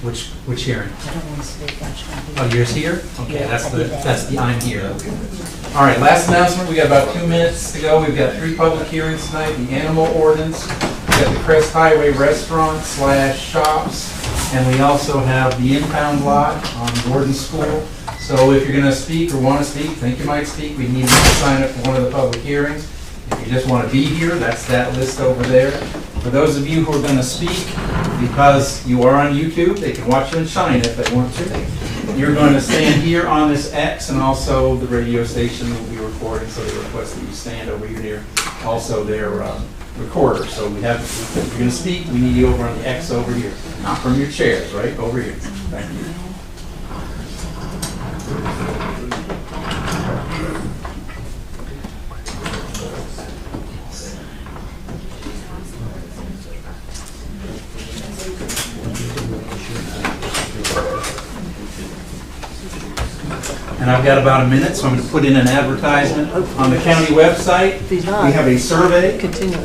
Which hearing? I don't want to speak much. Oh, yours here? Okay, Yeah, that's I the, did that. that's the I'm here. All right, last announcement, we got about 2 minutes to go. We've got 3 public hearings tonight, the animal ordinance, we got the Crest Highway Restaurant / shops, and we also have the impound lot on Gordon School. So if you're gonna speak or wanna speak, think you might speak, we need you to sign up for one of the public hearings. If you just wanna be here, that's that list over there. For those of you who are gonna speak, because you are on YouTube, they can watch you and shine if they want to. You're going to stand here on this X, and also the radio station will be recording, so they request that you stand over here near also their recorder. So we have, if you're going to speak, we need you over on the X over here, not from your chairs, right? Over here. Thank you. And I've got about a minute, so I'm going to put in an advertisement on the county website. We have a survey,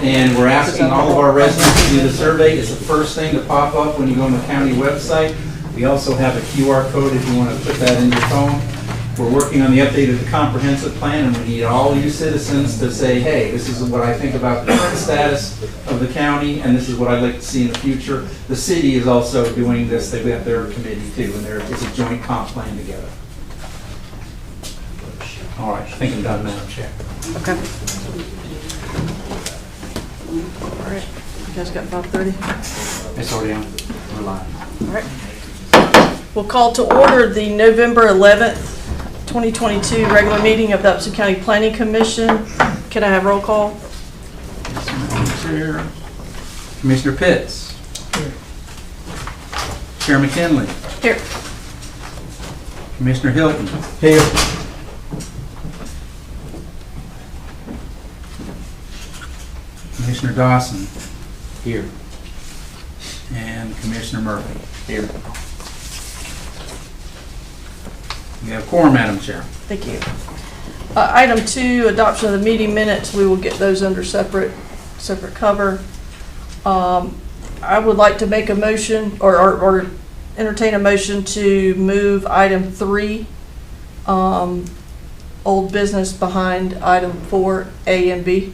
and we're asking all of our residents to do the survey. It's the first thing to pop up when you go on the county website. We also have a QR code if you want to put that in your phone. We're working on the update of the comprehensive plan, and we need all you citizens to say, hey, this is what I think about the current status of the county, and this is what I'd like to see in the future. The city is also doing this. They've got their committee too, and it's a joint comp plan together. All right, I think I'm done, Madam Chair. Okay. All right, you guys got 5:30? It's already on. We're live. All right. We'll call to order the November 11th, 2022 regular meeting of the Upson County Planning Commission. Can I have roll call? Yes, Madam Chair. Commissioner Pitts. Here. Chair McKinley. Here. Commissioner Hilton. Here. Commissioner Dawson. Here. And Commissioner Murphy. Here. We have quorum, Madam Chair. Thank you. Item 2, adoption of the meeting minutes. We will get those under separate cover. I would like to make a motion or entertain a motion to move item 3, old business, behind item 4, A and B.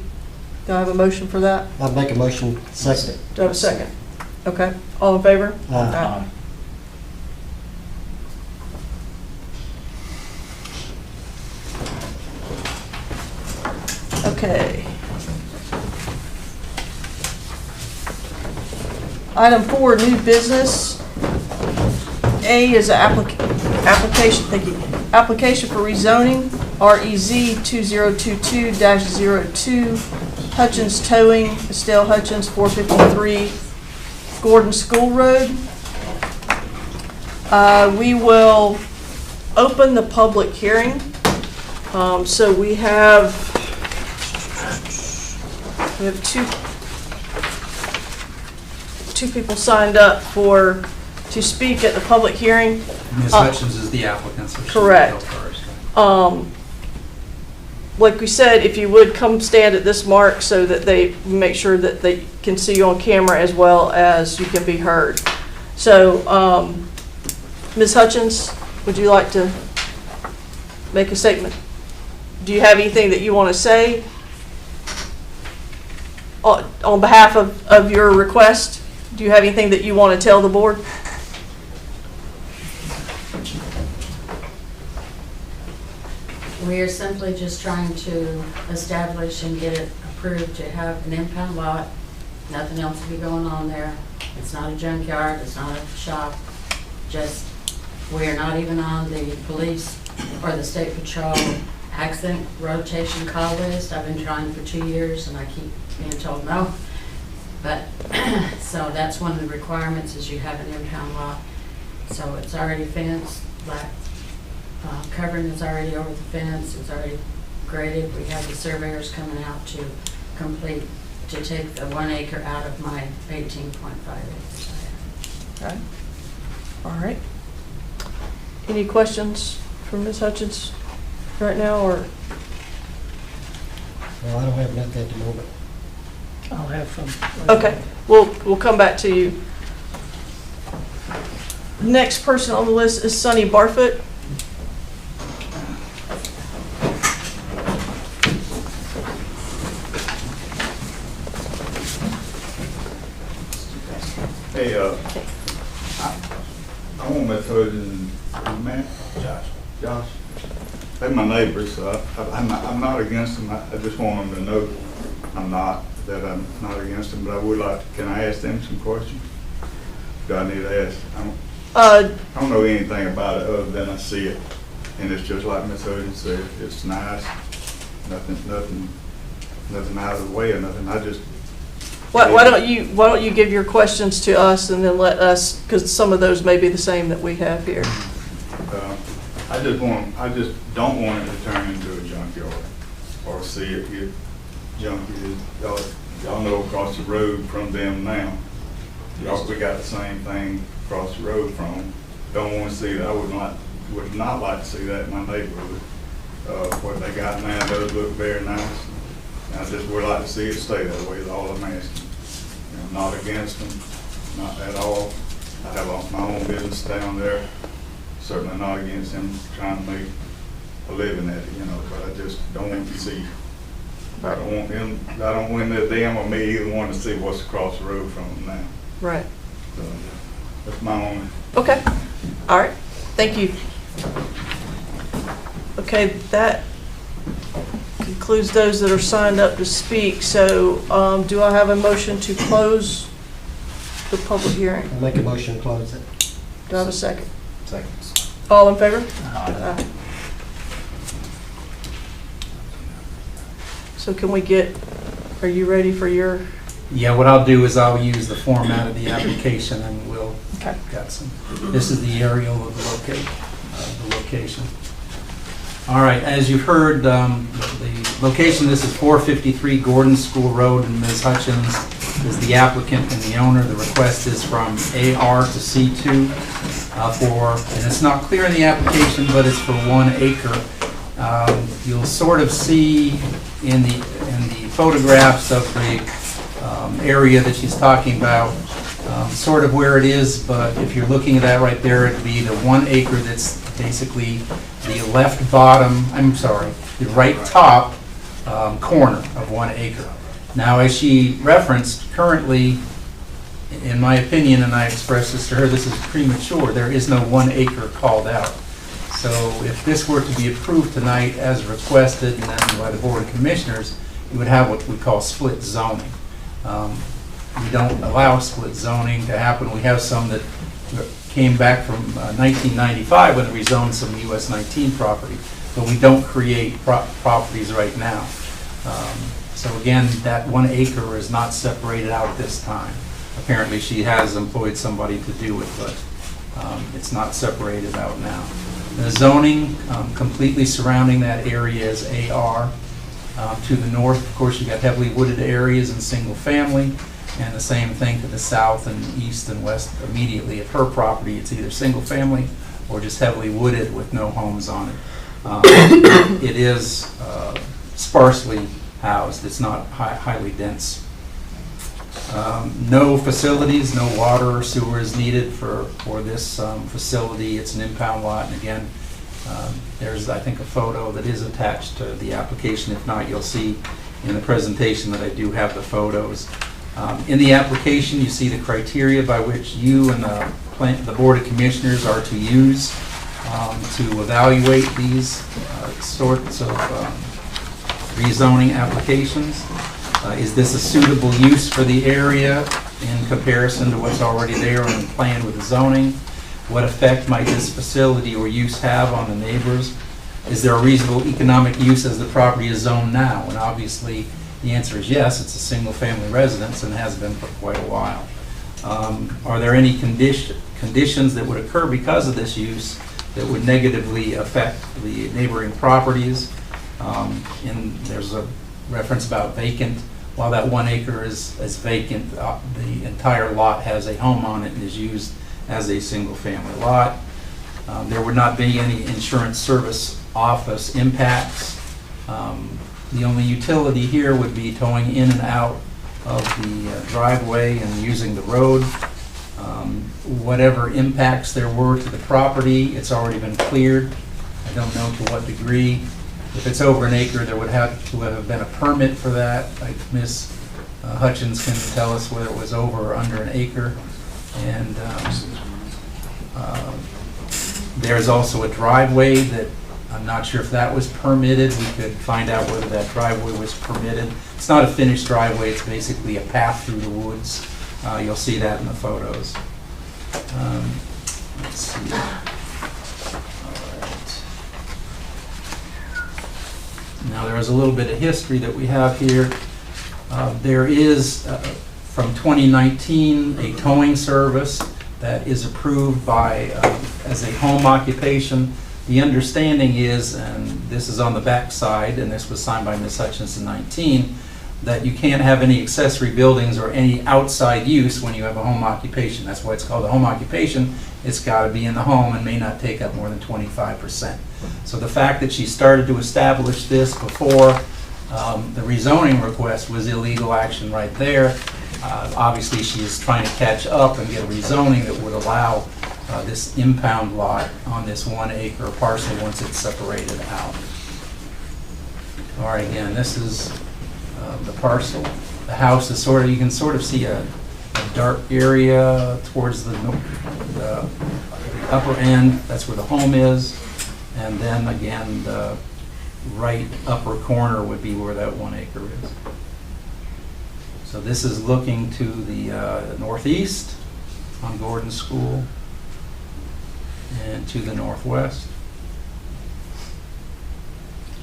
Do I have a motion for that? I'd make a motion, second. Do I have a second? Okay. All in favor? Aye. Okay. Item 4, new business. A is an application, thank you. Application for rezoning, REZ 2022-02, Hutchins Towing, Estelle Hutchins, 453 Gordon School Road. We will open the public hearing. So we have two people signed up to speak at the public hearing. Ms. Hutchins is the applicant, so she will Correct. go first. Like we said, if you would come stand at this mark so that they make sure that they can see you on camera as well as you can be heard. So, Ms. Hutchins, would you like to make a statement? Do you have anything that you want to say on behalf of your request? Do you have anything that you want to tell the board? We are simply just trying to establish and get it approved to have an impound lot. Nothing else will be going on there. It's not a junkyard, it's not a shop. Just, we are not even on the police or the state patrol accident rotation call list. I've been trying for 2 years and I keep being told no. But, so that's one of the requirements is you have an impound lot. So it's already fenced, black covering is already over the fence, it's already graded. We have the surveyors coming out to take the 1 acre out of my 18.5 acres I have. Okay. All right. Any questions for Ms. Hutchins right now, or? Well, I don't have nothing at the moment. I'll have some. Okay, we'll come back to you. Next person on the list is Sonny Barfoot. Hey, I want Miss Hudson, man, Josh. They're my neighbors, so I'm not against them. I just want them to know I'm not against them, but I would like, can I ask them some questions? Do I need to ask? I don't know anything about it other than I see it, and it's just like Miss Hudson said, it's nice, nothing out of the way or nothing. I just. Why don't you give your questions to us and then let us, because some of those may be the same that we have here. I just don't want it to turn into a junkyard or see it get junky. Y'all know across the road from them now. We got the same thing across the road from them. Don't want to see that. I would not like to see that in my neighborhood. What they got now does look very nice. And I just would like to see it stay that way, is all I'm asking. I'm not against them, not at all. I have my own business down there. Certainly not against them trying to make a living at it, but I just don't want to see. I don't want them or me either one to see what's across the road from them now. Right. So that's my only. Okay. All right. Thank you. Okay, that concludes those that are signed up to speak. So do I have a motion to close the public hearing? I'll make a motion to close it. Do I have a second? Second. All in favor? Aye. So can we are you ready for your? Yeah, what I'll do is I'll use the format of the application and we'll Okay. this is the aerial of the location. All right, as you've heard, the location, this is 453 Gordon School Road, and Ms. Hutchins is the applicant and the owner. The request is from AR to C2 and it's not clear in the application, but it's for 1 acre. You'll sort of see in the photographs of the area that she's talking about, sort of where it is, but if you're looking at that right there, it'd be the 1 acre that's basically the left bottom, the right top corner of 1 acre. Now, as she referenced, currently, in my opinion, and I expressed this to her, this is premature. There is no 1 acre called out. So if this were to be approved tonight as requested and then by the Board of Commissioners, you would have what we call split zoning. We don't allow split zoning to happen. We have some that came back from 1995 when we rezoned some US 19 property, but we don't create properties right now. So again, that 1 acre is not separated out at this time. Apparently she has employed somebody to do it, but it's not separated out now. The zoning completely surrounding that area is AR. To the north, of course, you've got heavily wooded areas and single family, and the same thing to the south and east and west immediately of her property. It's either single family or just heavily wooded with no homes on it. It is sparsely housed. It's not highly dense. No facilities, no water or sewer is needed for this facility. It's an impound lot, and again, there's, I think, a photo that is attached to the application. If not, you'll see in the presentation that I do have the photos. In the application, you see the criteria by which you and the Board of Commissioners are to use to evaluate these sorts of rezoning applications. Is this a suitable use for the area in comparison to what's already there and planned with the zoning? What effect might this facility or use have on the neighbors? Is there a reasonable economic use as the property is zoned now? And obviously, the answer is yes. It's a single-family residence and has been for quite a while. Are there any conditions that would occur because of this use that would negatively affect the neighboring properties? There's a reference about vacant. While that 1 acre is vacant, the entire lot has a home on it and is used as a single-family lot. There would not be any insurance service office impacts. The only utility here would be towing in and out of the driveway and using the road. Whatever impacts there were to the property, it's already been cleared. I don't know to what degree. If it's over an acre, there would have to have been a permit for that. Like Ms. Hutchins can tell us whether it was over or under an acre. And there's also a driveway that I'm not sure if that was permitted. We could find out whether that driveway was permitted. It's not a finished driveway, it's basically a path through the woods. You'll see that in the photos. Let's see. All right. Now there is a little bit of history that we have here. There is, from 2019, a towing service that is approved by, as a home occupation. The understanding is, and this is on the back side, and this was signed by Ms. Hutchins in 19, that you can't have any accessory buildings or any outside use when you have a home occupation. That's why it's called a home occupation. It's got to be in the home and may not take up more than 25%. So the fact that she started to establish this before the rezoning request was illegal action right there. Obviously, she is trying to catch up and get a rezoning that would allow this impound lot on this 1 acre parcel once it's separated out. All right, again, this is the parcel. The house is sort of, you can sort of see a dark area towards the upper end. That's where the home is. And then again, the right upper corner would be where that 1 acre is. So this is looking to the northeast on Gordon School and to the northwest.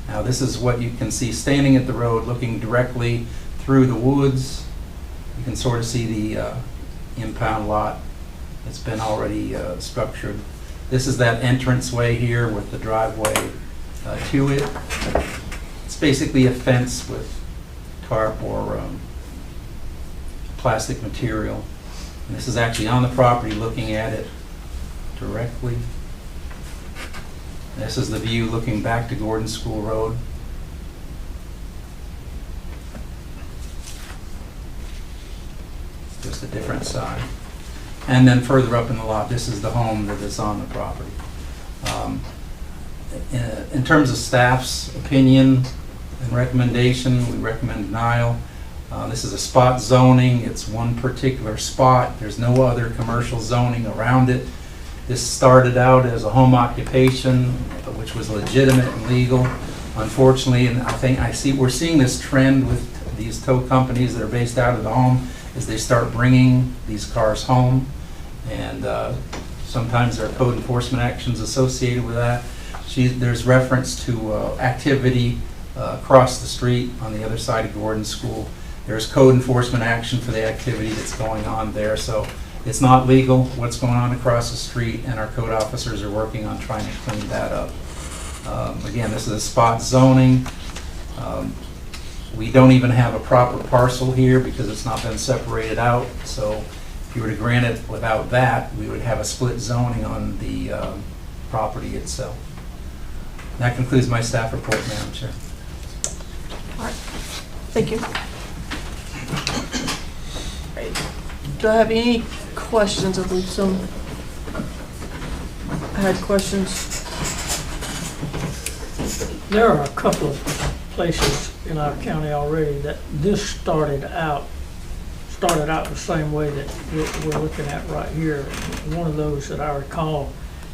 Now this is what you can see standing at the road, looking directly through the woods. You can sort of see the impound lot that's been already structured. This is that entranceway here with the driveway to it. It's basically a fence with tarp or plastic material. And this is actually on the property looking at it directly. This is the view looking back to Gordon School Road. Just a different side. And then further up in the lot, this is the home that is on the property. In terms of staff's opinion and recommendation, we recommend denial. This is a spot zoning. It's one particular spot. There's no other commercial zoning around it. This started out as a home occupation, which was legitimate and legal. Unfortunately, and we're seeing this trend with these tow companies that are based out of the home, is they start bringing these cars home, and sometimes there are code enforcement actions associated with that. There's reference to activity across the street on the other side of Gordon School. There's code enforcement action for the activity that's going on there. So it's not legal what's going on across the street, and our code officers are working on trying to clean that up. Again, this is a spot zoning. We don't even have a proper parcel here because it's not been separated out. So if you were to grant it without that, we would have a split zoning on the property itself. That concludes my staff report, Madam Chair. All right, thank you. Do I have any questions? I believe some had questions. There are a couple of places in our county already that this started out the same way that we're looking at right here. One of those that I recall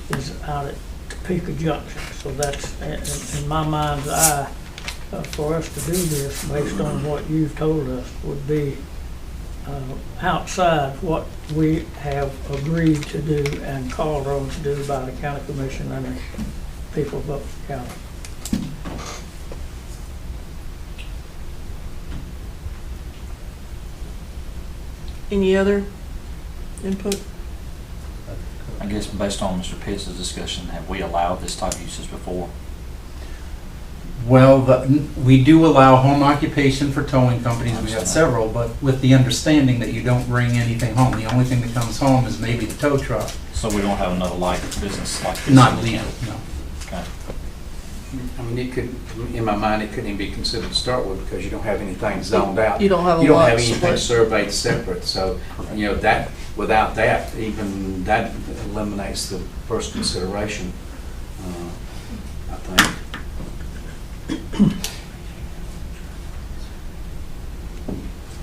is out at Topeka Junction. So that's, in my mind's eye, for us to do this, based on what you've told us, would be outside what we have agreed to do and called on to do by the county commission and the people of Upson County. Any other input? I guess based on Mr. Pitts' discussion, have we allowed this type of uses before? Well, we do allow home occupation for towing companies. We have several, but with the understanding that you don't bring anything home. The only thing that comes home is maybe the tow truck. So we don't have another light business like this? Not legal, no. Okay. I mean, it could, in my mind, it couldn't even be considered to start with because you don't have anything zoned out. You don't have a You don't lot have anything split. surveyed separate, so, you know, that, without that, even that eliminates the first consideration, I think.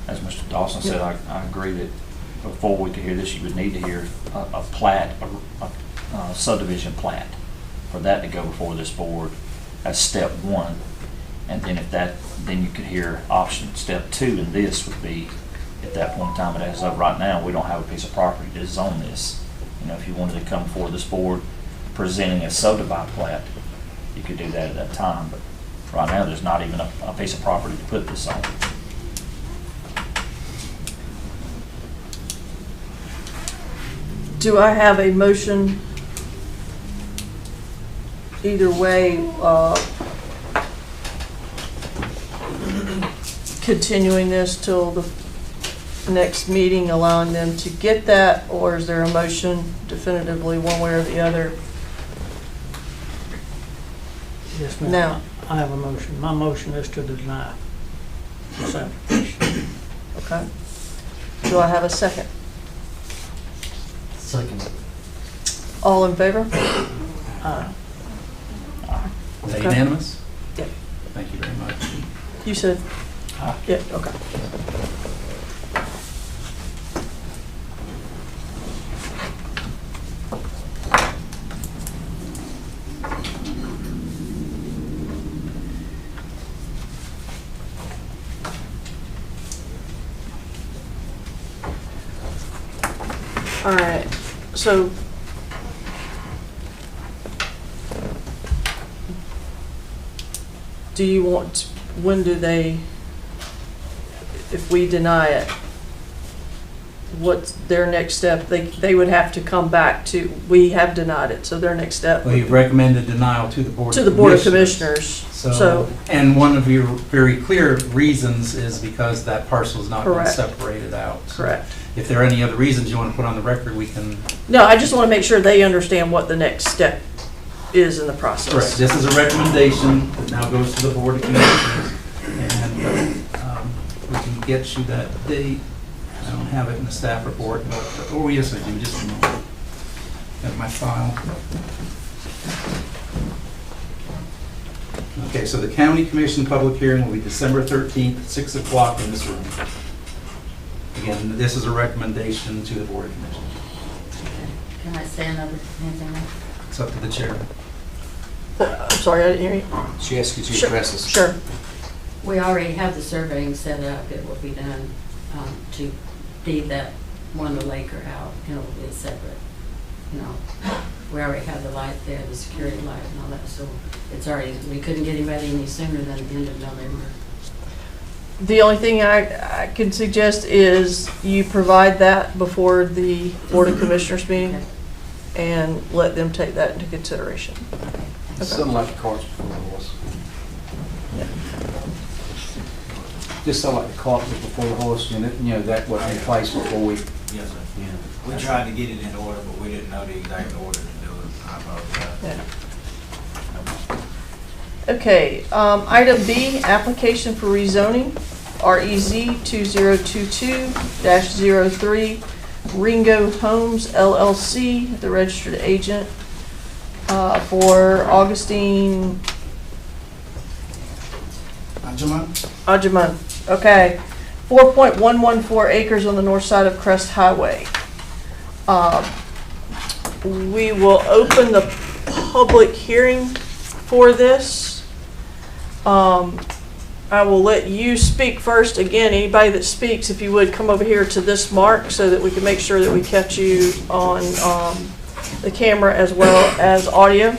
As Mr. Dawson said, I agree that before we could hear this, you would need to hear a plat, a subdivision plat, for that to go before this board as step one. And then if that, then you could hear option step two, and this would be at that point in time. But as of right now, we don't have a piece of property to zone this. You know, if you wanted to come before this board presenting a subdivided plat, you could do that at that time. But right now, there's not even a piece of property to put this on. Do I have a motion either way, continuing this till the next meeting, allowing them to get that, or is there a motion definitively one way or the other? Yes, ma'am. Now. I have a motion. My motion is to deny this application. Okay. Do I have a second? Second. All in favor? Aye. Is that Okay. unanimous? Yep. Thank you very much. You said? Aye. Yeah, okay. All right, so do you want, when do they, if we deny it, what's their next step? They would have to come back to, we have denied it, so their next step Well, you've recommended denial to the Board of to Commissioners. the Board of Commissioners. So, And one of your very clear reasons is because that parcel's not been Correct. separated out. So correct. If there are any other reasons you want to put on the record, we can. No, I just want to make sure they understand what the next step is in the process. Correct. This is a recommendation that now goes to the Board of Commissioners. And we can get you that date. I don't have it in the staff report, but, oh, yes, I do, just a moment. Got my file. Okay, so the County Commission public hearing will be December 13th, 6 o'clock in this room. Again, this is a recommendation to the Board of Commissioners. Can I say anything else? It's up to the chair. I'm sorry, I didn't hear you. She asked you to Sure, address this. Sure. We already have the surveying set up. It will be done to deed that one Laker out, and it'll be separate. You know, we already have the light there, the security light and all that, so it's already, we couldn't get anybody any sooner than the end of November. The only thing I can suggest is you provide that before the Board of Commissioners meeting and let them take that into consideration. It's something like the carts before the horse. Just so like the cart was before the horse, you know, that wasn't in place before we. Yes, sir. We tried to get it in order, but we didn't know the exact order to do it. I apologize. Yeah. Okay, item B, application for rezoning, REZ 2022-03, Ringo Homes LLC, the registered agent, for Augustine Ajaman. Okay, 4.114 acres on the north side of Crest Highway. We will open the public hearing for this. I will let you speak first. Again, anybody that speaks, if you would, come over here to this mark so that we can make sure that we catch you on the camera as well as audio.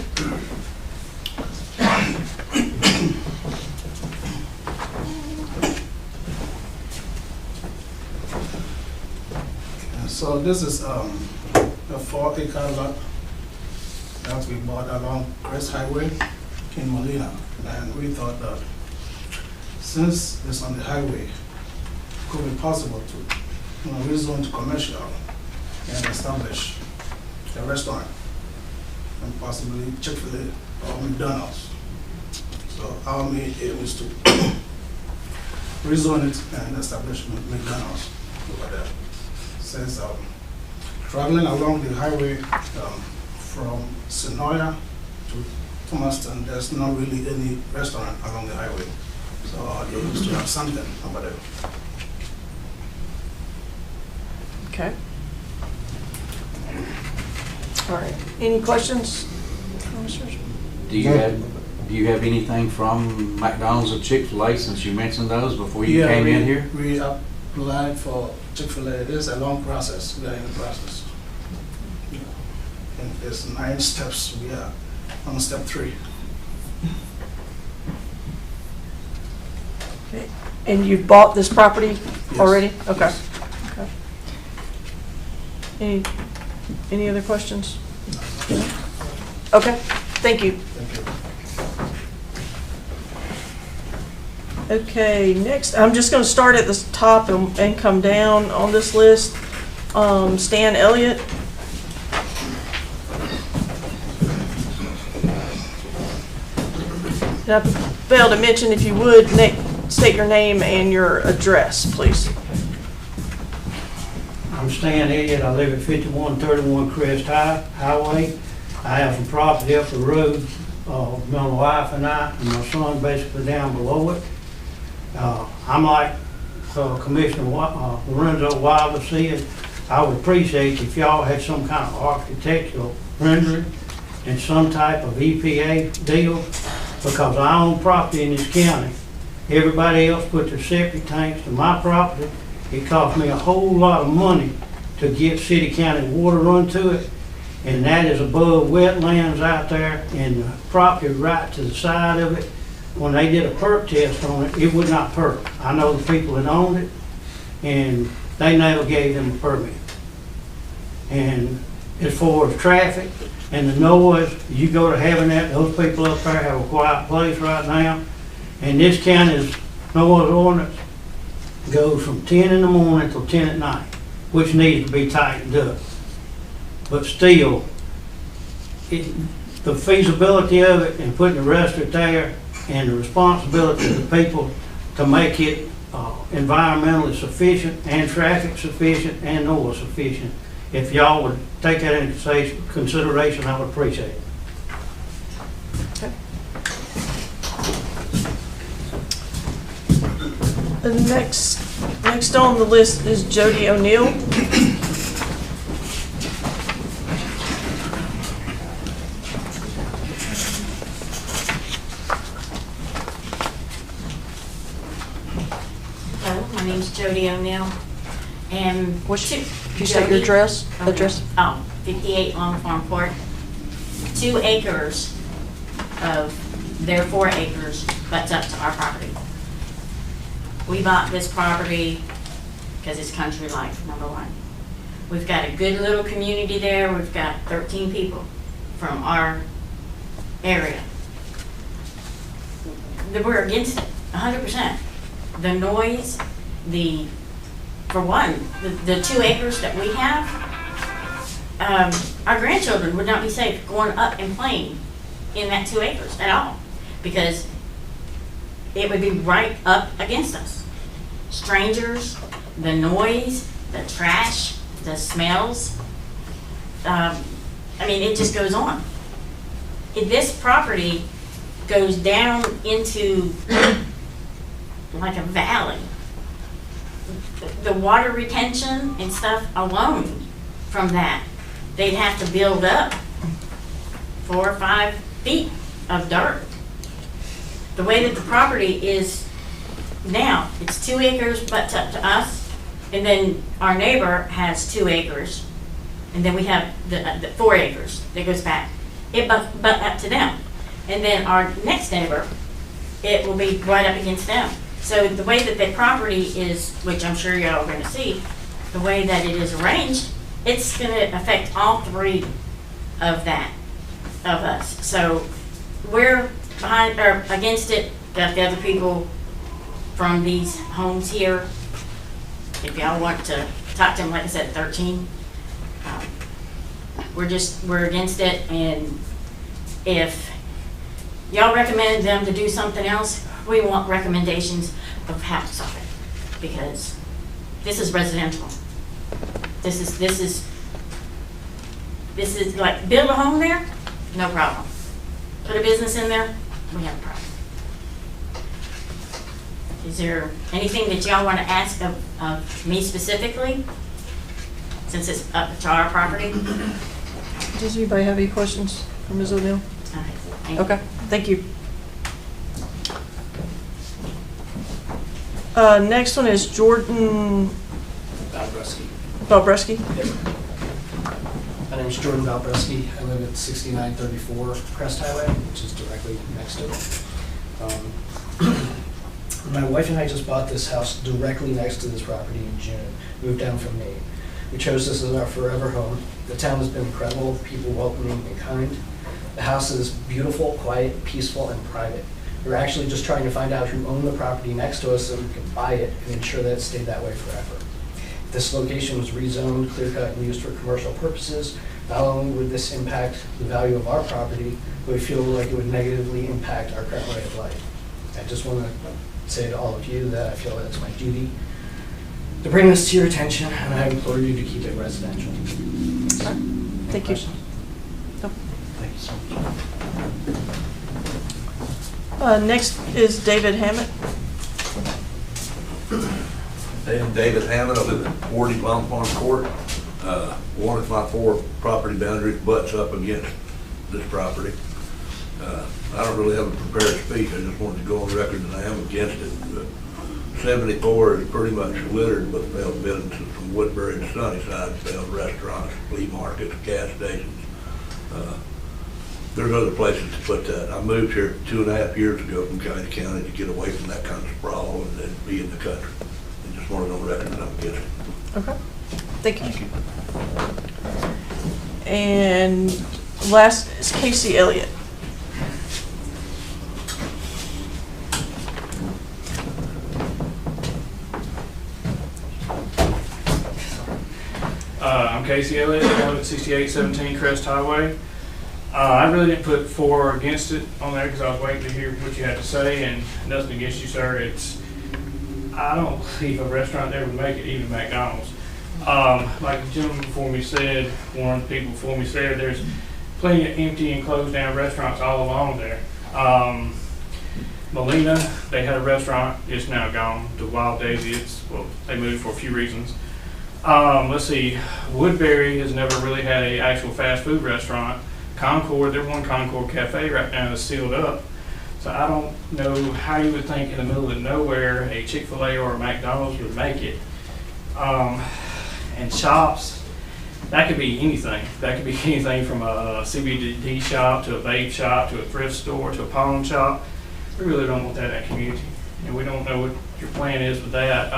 So this is a 4-acre lot that we bought along Crest Highway in Molina. And we thought that since it's on the highway, it could be possible to rezone to commercial and establish a restaurant and possibly Chick-fil-A or McDonald's. So our main aim is to rezone it and establish McDonald's over there. Since traveling along the highway from Senoia to Thomaston, there's not really any restaurant along the highway. So our aim is to have something over there. Okay. All right. Any questions, Commissioners? Do you have anything from McDonald's or Chick-fil-A since you mentioned those before you Yeah, came in here? We applied for Chick-fil-A. It is a long process. We are in the process. Yeah. And there's 9 steps. We are on step 3. Okay. And you bought this property Yes. already? Okay. Yes. Okay. Any other questions? Okay, thank you. Thank you. Okay, next, I'm just gonna start at the top and come down on this list. Stan Elliott. And I failed to mention, if you would, state your name and your address, please. I'm Stan Elliott. I live at 5131 Crest Highway. I have some property up the road, my wife and I, and my son basically down below it. I'm like Commissioner Lorenzo Wilder said, I would appreciate if y'all had some kind of architectural rendering and some type of EPA deal, because I own property in this county. Everybody else put their septic tanks to my property. It cost me a whole lot of money to get city county water run to it, and that is above wetlands out there, and the property right to the side of it. When they did a perk test on it, it would not perk. I know the people that owned it, and they never gave them a permit. And as far as traffic and the noise, you go to having that, those people up there have a quiet place right now, and this county's noise ordinance goes from 10 in the morning till 10 at night, which needs to be tightened up. But still, the feasibility of it and putting the restaurant there and the responsibility of the people to make it environmentally sufficient and traffic sufficient and noise sufficient, if y'all would take that into consideration, I would appreciate it. Okay. The next on the list is Jody O'Neill. Hello, my name's Jody O'Neill, and What's you state your address? Okay. Address? 58 Long Farm Court. 2 acres of their 4 acres butts up to our property. We bought this property because it's country life, number one. We've got a good little community there. We've got 13 people from our area. We're against it, 100%. The noise, for one, the 2 acres that we have, our grandchildren would not be safe going up and playing in that 2 acres at all, because it would be right up against us. Strangers, the noise, the trash, the smells. I mean, it just goes on. This property goes down into like a valley. The water retention and stuff alone from that, they'd have to build up 4 or 5 feet of dirt. The way that the property is now, it's 2 acres butts up to us, and then our neighbor has 2 acres, and then we have the 4 acres that goes back. It butt up to them. And then our next neighbor, it will be right up against them. So the way that the property is, which I'm sure y'all are going to see, the way that it is arranged, it's going to affect all 3 of us. So we're behind or against it. Got the other people from these homes here. If y'all want to talk to them, like I said, 13. We're against it, and if y'all recommend them to do something else, we want recommendations of how to stop it. Because this is residential. This is like, build a home there, no problem. Put a business in there, we have a problem. Is there anything that y'all want to ask of me specifically, since it's up to our property? Does anybody have any questions for Ms. O'Neill? All right, thank you. Okay, thank you. Next one is Jordan Balbreski. My name is Jordan Balbreski. I live at 6934 Crest Highway, which is directly next to it. My wife and I just bought this house directly next to this property in June, moved down from Maine. We chose this as our forever home. The town has been incredible, people welcoming and kind. The house is beautiful, quiet, peaceful, and private. We're actually just trying to find out who owned the property next to us so we can buy it and ensure that it stayed that way forever. If this location was rezoned, clear-cut, and used for commercial purposes, not only would this impact the value of our property, but we feel like it would negatively impact our current way of life. I just want to say to all of you that I feel that it's my duty to bring this to your attention, and I implore you to keep it residential. Thank you. No. Thank you so much. Next is David Hammett. I'm David Hammond. I live at 40 Long Farm Court. One of my 4 property boundaries butts up against this property. I don't really have a prepared speech. I just wanted to go on record that I am against it. 74 is pretty much littered with failed businesses from Woodbury to Sunnyside, failed restaurants, flea markets, gas stations. There's other places to put that. I moved here 2.5 years ago from County County to get away from that kind of sprawl and be in the country. I just wanted on record that I'm against it. Okay, thank you. And last is Casey Elliott. I'm Casey Elliott, I live at 6817 Crest Highway. I really didn't put for or against it on there because I was waiting to hear what you had to say, and nothing against you, sir. I don't believe a restaurant there would make it, even McDonald's. Like the gentleman before me said, one of the people before me said, there's plenty of empty and closed down restaurants all along there. Molina, they had a restaurant, it's now gone. The Wild Daisy, they moved for a few reasons. Let's see, Woodbury has never really had an actual fast food restaurant. Concord, their one Concord Cafe right now is sealed up. So I don't know how you would think in the middle of nowhere a Chick-fil-A or a McDonald's would make it. And shops, that could be anything. That could be anything from a CBD shop to a vape shop to a thrift store to a pawn shop. We really don't want that in that community. And we don't know what your plan is with that.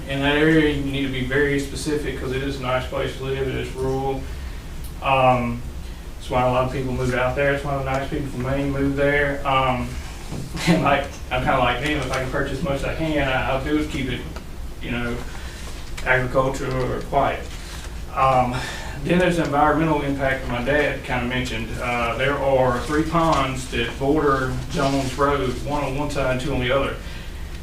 In that area, you need to be very specific because it is a nice place to live. It is rural. That's why a lot of people moved out there. It's why the nice people from Maine moved there. And like, I'm kind of like them. If I can purchase as much as I can, I'll do is keep it, agricultural or quiet. Then there's the environmental impact that my dad kind of mentioned. There are 3 ponds that border Jones Road, one on one side and 2 on the other.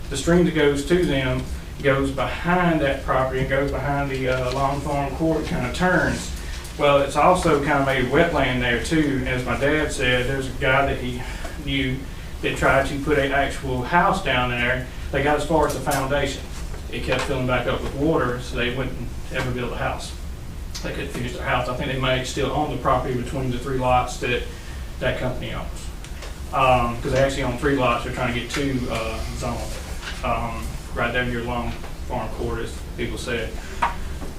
The stream that goes to them goes behind that property and goes behind the Long Farm Court, kind of turns. Well, it's also kind of made wetland there too. As my dad said, there's a guy that he knew that tried to put an actual house down there. They got as far as the foundation. It kept filling back up with water, so they wouldn't ever build a house. They couldn't finish their house. I think they may still own the property between the 3 lots that that company owns. Because they actually own 3 lots. They're trying to get 2 zoned. Right there near Long Farm Court, as people said.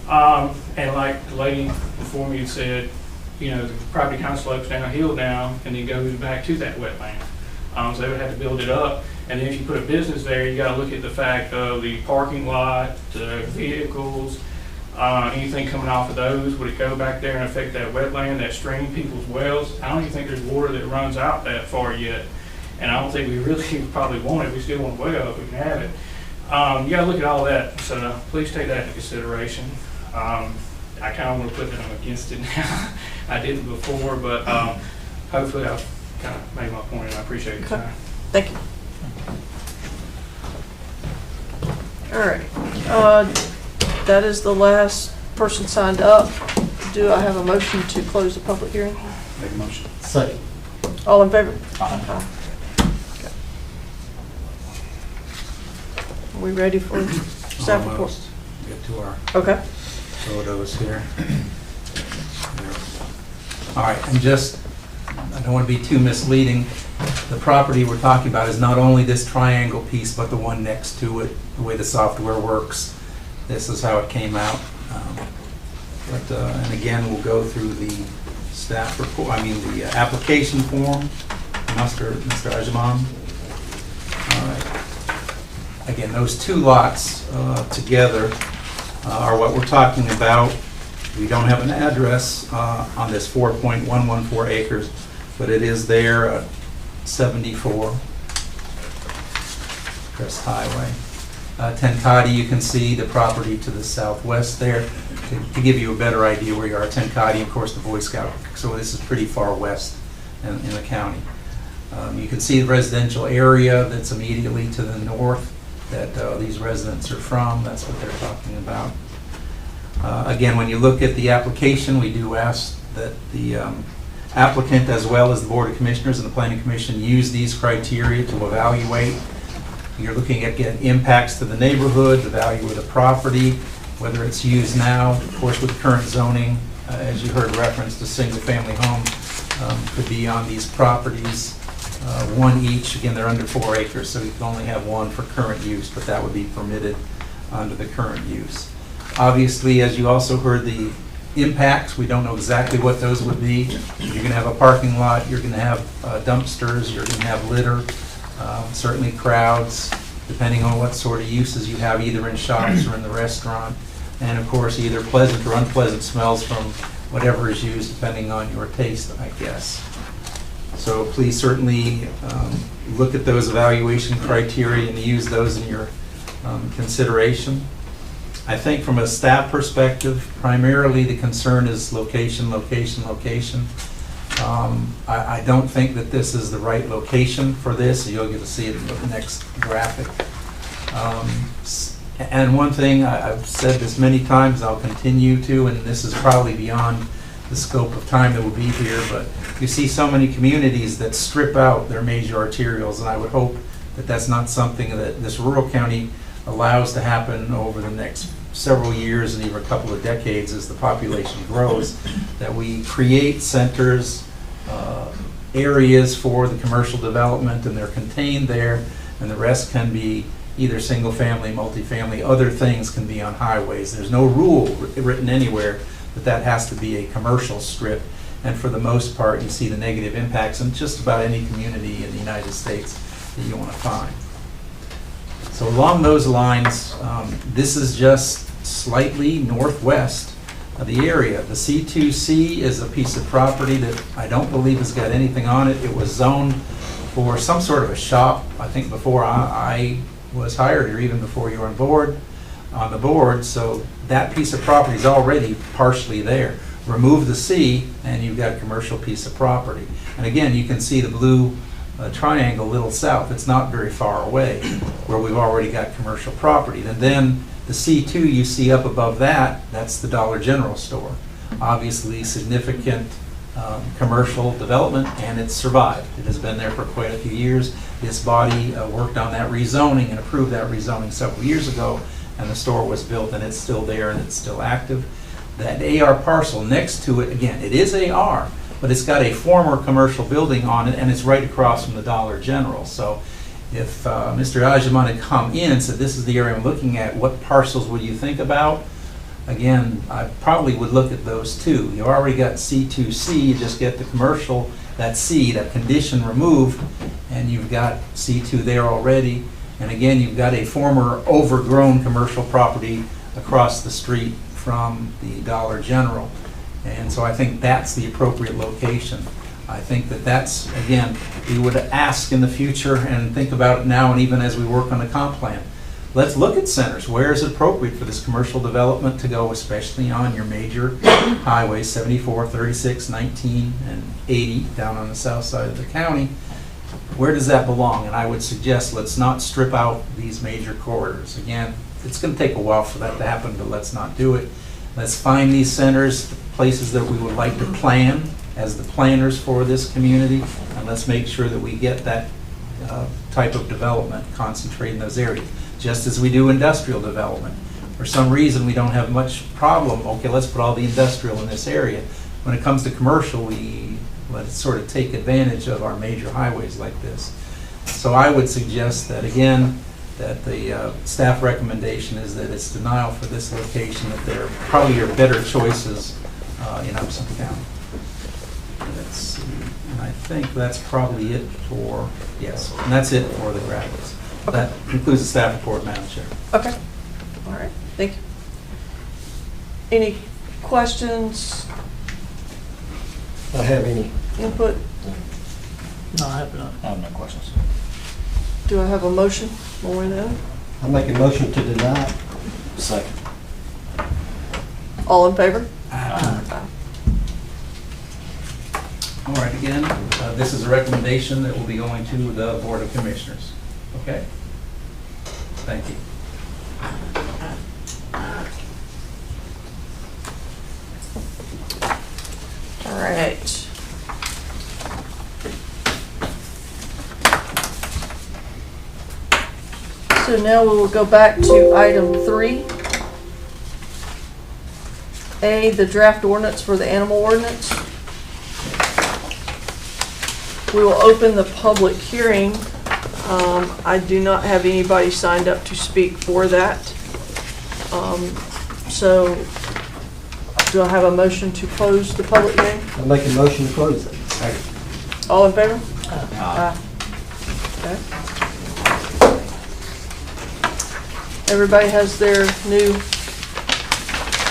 And like the lady before me said, the property kind of slopes downhill now and then goes back to that wetland. So they would have to build it up. And then if you put a business there, you got to look at the fact of the parking lot, the vehicles, anything coming off of those. Would it go back there and affect that wetland, that stream, people's wells? I don't even think there's water that runs out that far yet. And I don't think we really probably want it. We still want a well if we can have it. You got to look at all that, so please take that into consideration. I kind of want to put that I'm against it now. I didn't before, but hopefully I've kind of made my point, and I appreciate your Okay. time. Thank you. All right, that is the last person signed up. Do I have a motion to close the public hearing? Make a motion. Second. All in favor? Aye. Okay. Are we ready for staff report? Almost. Get to our Okay. photos here. All right, and just, I don't want to be too misleading. The property we're talking about is not only this triangle piece, but the one next to it, the way the software works. This is how it came out. And again, we'll go through the staff report, the application form, Mr. Ajman. All right. Again, those two lots together are what we're talking about. We don't have an address on this 4.114 acres, but it is there at 74 Crest Highway. Tenkati, you can see the property to the southwest there. To give you a better idea where you are, Tenkati, of course, the Boy Scout, so this is pretty far west in the county. You can see the residential area that's immediately to the north that these residents are from. That's what they're talking about. Again, when you look at the application, we do ask that the applicant, as well as the Board of Commissioners and the Planning Commission, use these criteria to evaluate. You're looking at impacts to the neighborhood, the value of the property, whether it's used now. Of course, with current zoning, as you heard referenced, a single-family home could be on these properties, one each. Again, they're under 4 acres, so you can only have one for current use, but that would be permitted under the current use. Obviously, as you also heard, the impacts, we don't know exactly what those would be. You're going to have a parking lot, you're going to have dumpsters, you're going to have litter, certainly crowds, depending on what sort of uses you have, either in shops or in the restaurant. And of course, either pleasant or unpleasant smells from whatever is used, depending on your taste, I guess. So please certainly look at those evaluation criteria and use those in your consideration. I think from a staff perspective, primarily the concern is location, location, location. I don't think that this is the right location for this. You'll get to see it in the next graphic. And one thing, I've said this many times, I'll continue to, and this is probably beyond the scope of time that will be here, but you see so many communities that strip out their major arterials, and I would hope that that's not something that this rural county allows to happen over the next several years and even a couple of decades as the population grows, that we create centers, areas for the commercial development, and they're contained there, and the rest can be either single-family, multifamily, other things can be on highways. There's no rule written anywhere that that has to be a commercial strip, and for the most part, you see the negative impacts in just about any community in the United States that you want to find. So along those lines, this is just slightly northwest of the area. The C2C is a piece of property that I don't believe has got anything on it. It was zoned for some sort of a shop, I think before I was hired, or even before you were on the board, so that piece of property is already partially there. Remove the C, and you've got a commercial piece of property. And again, you can see the blue triangle a little south. It's not very far away, where we've already got commercial property. And then the C2 you see up above that, that's the Dollar General store. Obviously significant commercial development, and it's survived. It has been there for quite a few years. This body worked on that rezoning and approved that rezoning several years ago, and the store was built, and it's still there, and it's still active. That AR parcel next to it, again, it is AR, but it's got a former commercial building on it, and it's right across from the Dollar General. So if Mr. Ajman had come in and said, this is the area I'm looking at, what parcels would you think about? Again, I probably would look at those two. You already got C2C, you just get the commercial, that C, that condition removed, and you've got C2 there already. And again, you've got a former overgrown commercial property across the street from the Dollar General. And so I think that's the appropriate location. I think that that's, again, we would ask in the future and think about it now, and even as we work on the comp plan, let's look at centers. Where is it appropriate for this commercial development to go, especially on your major highways, 74, 36, 19, and 80, down on the south side of the county? Where does that belong? And I would suggest let's not strip out these major corridors. Again, it's going to take a while for that to happen, but let's not do it. Let's find these centers, places that we would like to plan as the planners for this community, and let's make sure that we get that type of development concentrated in those areas, just as we do industrial development. For some reason, we don't have much problem, okay, let's put all the industrial in this area. When it comes to commercial, let's sort of take advantage of our major highways like this. So I would suggest that, again, that the staff recommendation is that it's denial for this location, that there probably are better choices in Upson County. Let's see, and I think that's probably it for, yes, and that's it for the graphics. That concludes the staff report, Madam Chair. Okay, all right, thank you. Any questions, I have any. input? No, I have not. I have no questions. Do I have a motion? One way or the other? I make a motion to deny. Second. All in favor? All right, again, this is a recommendation that will be going to the Board of Commissioners. Okay? Thank you. All right. So now we will go back to item 3. A, the draft ordinance for the animal ordinance. We will open the public hearing. I do not have anybody signed up to speak for that. So do I have a motion to close the public hearing? I make a motion to close it. All in favor? Aye. Okay. Everybody has their new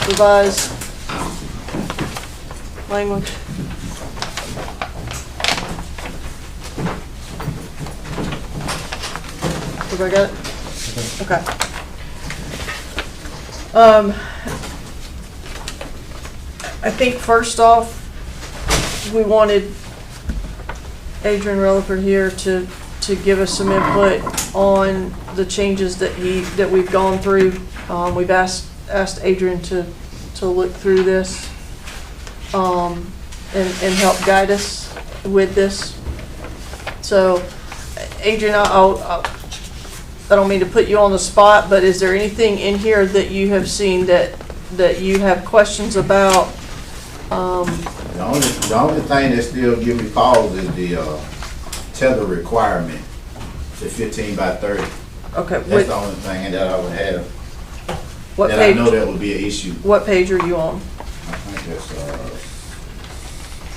revised language. Everybody got it? Okay. I think first off, we wanted Adrian Relaford here to give us some input on the changes that we've gone through. We've asked Adrian to look through this and help guide us with this. So, Adrian, I don't mean to put you on the spot, but is there anything in here that you have seen that you have questions about? The only thing that still give me pause is the tether requirement, the 15 by 30. Okay. That's the only thing that I would have. What that page? I know that would be an issue. What page are you on? I think that's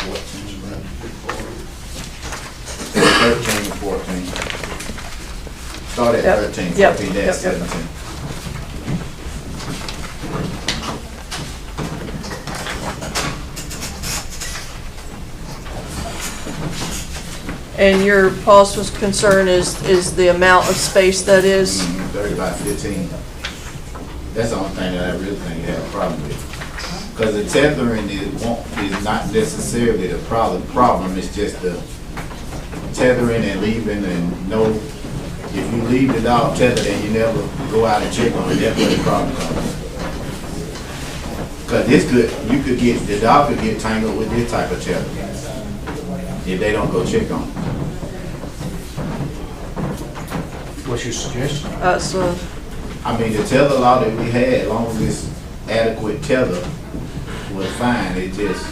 14, 13 and 14. Start at 13, 14 dash 17. And your pause was concern is the amount of space that is? 30 by 15. That's the only thing that I really think you have a problem with. Because the tethering is not necessarily the problem. The problem is just the tethering and leaving, and if you leave the dog tethered and you never go out and check on it, that's where the problem comes. Because the dog could get tangled with this type of tether if they don't go check on it. What's your suggestion? I mean, the tether law that we had, as long as it's adequate tether, was fine. It just,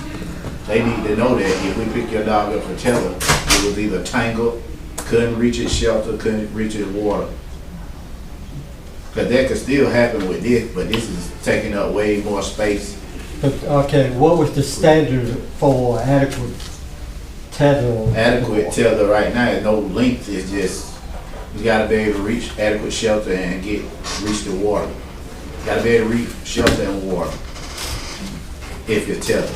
they need to know that if we pick your dog up for tether, it was either tangled, couldn't reach its shelter, couldn't reach its water. Because that could still happen with this, but this is taking up way more space. But, okay, what was the standard for adequate tether? Adequate tether right now is no length, it's just, you gotta be able to reach adequate shelter and reach the water. You gotta be able to reach shelter and water if you're tethered.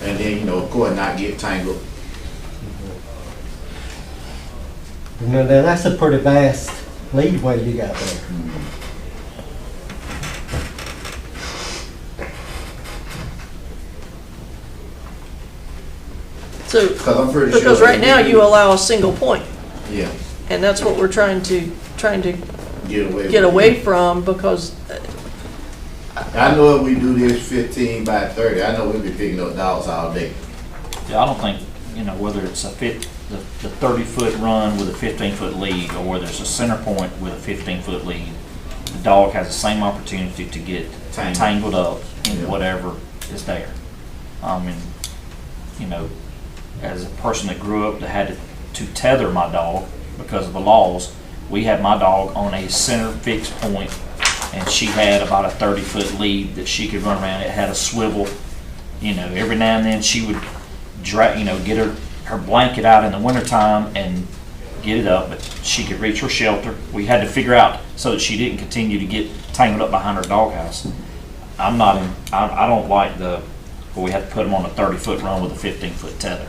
And then, of course, not get tangled. Now, that's a pretty vast leadway you got there. So, Cause I'm pretty sure. because right now you allow a single point, Yeah, and that's what we're trying to get away. from, because I know if we do this 15 by 30, I know we'll be picking up dogs all day. Yeah, I don't think, whether it's the 30-foot run with a 15-foot lead, or whether it's a center point with a 15-foot lead, the dog has the same opportunity to get tangled up in Yeah. whatever is there. As a person that grew up that had to tether my dog because of the laws, we had my dog on a center fixed point, and she had about a 30-foot lead that she could run around. It had a swivel. Every now and then she would get her blanket out in the wintertime and get it up, but she could reach her shelter. We had to figure out so that she didn't continue to get tangled up behind her doghouse. I don't like where we have to put them on a 30-foot run with a 15-foot tether.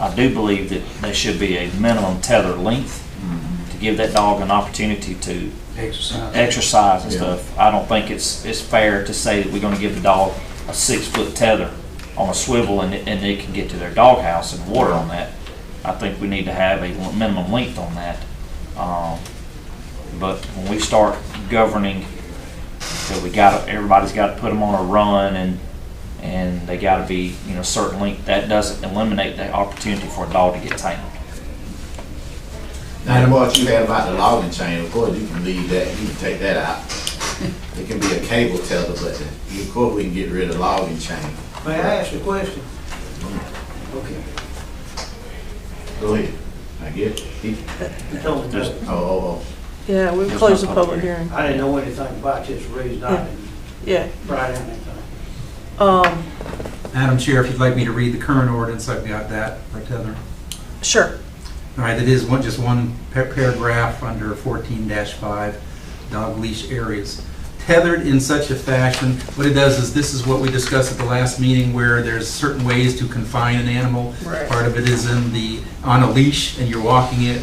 I do believe that there should be a minimum tether length to give that dog an opportunity to exercise and stuff. I don't think it's fair to say that we're going to give the dog a 6-foot tether on a swivel and they can get to their doghouse and water on that. I think we need to have a minimum length on that. But when we start governing that everybody's got to put them on a run and they got to be certain length, that doesn't eliminate the opportunity for a dog to get tangled. Now, what you had about the logging chain, of course, you can leave that, you can take that out. It can be a cable tether, but of course, we can get rid of logging chain. May I ask a question? Okay. Go ahead. I get it. You told me that. Oh. yeah, we've closed the public hearing. I didn't know anything about this reason. I didn't Yeah. write down anything. Madam Chair, if you'd like me to read the current ordinance, I've got that right there. Sure. All right, it is just one paragraph under 14-5, dog leash areas. Tethered in such a fashion, what it does is, this is what we discussed at the last meeting, where there's certain ways to confine an animal. Right. Part of it is on a leash, and you're walking it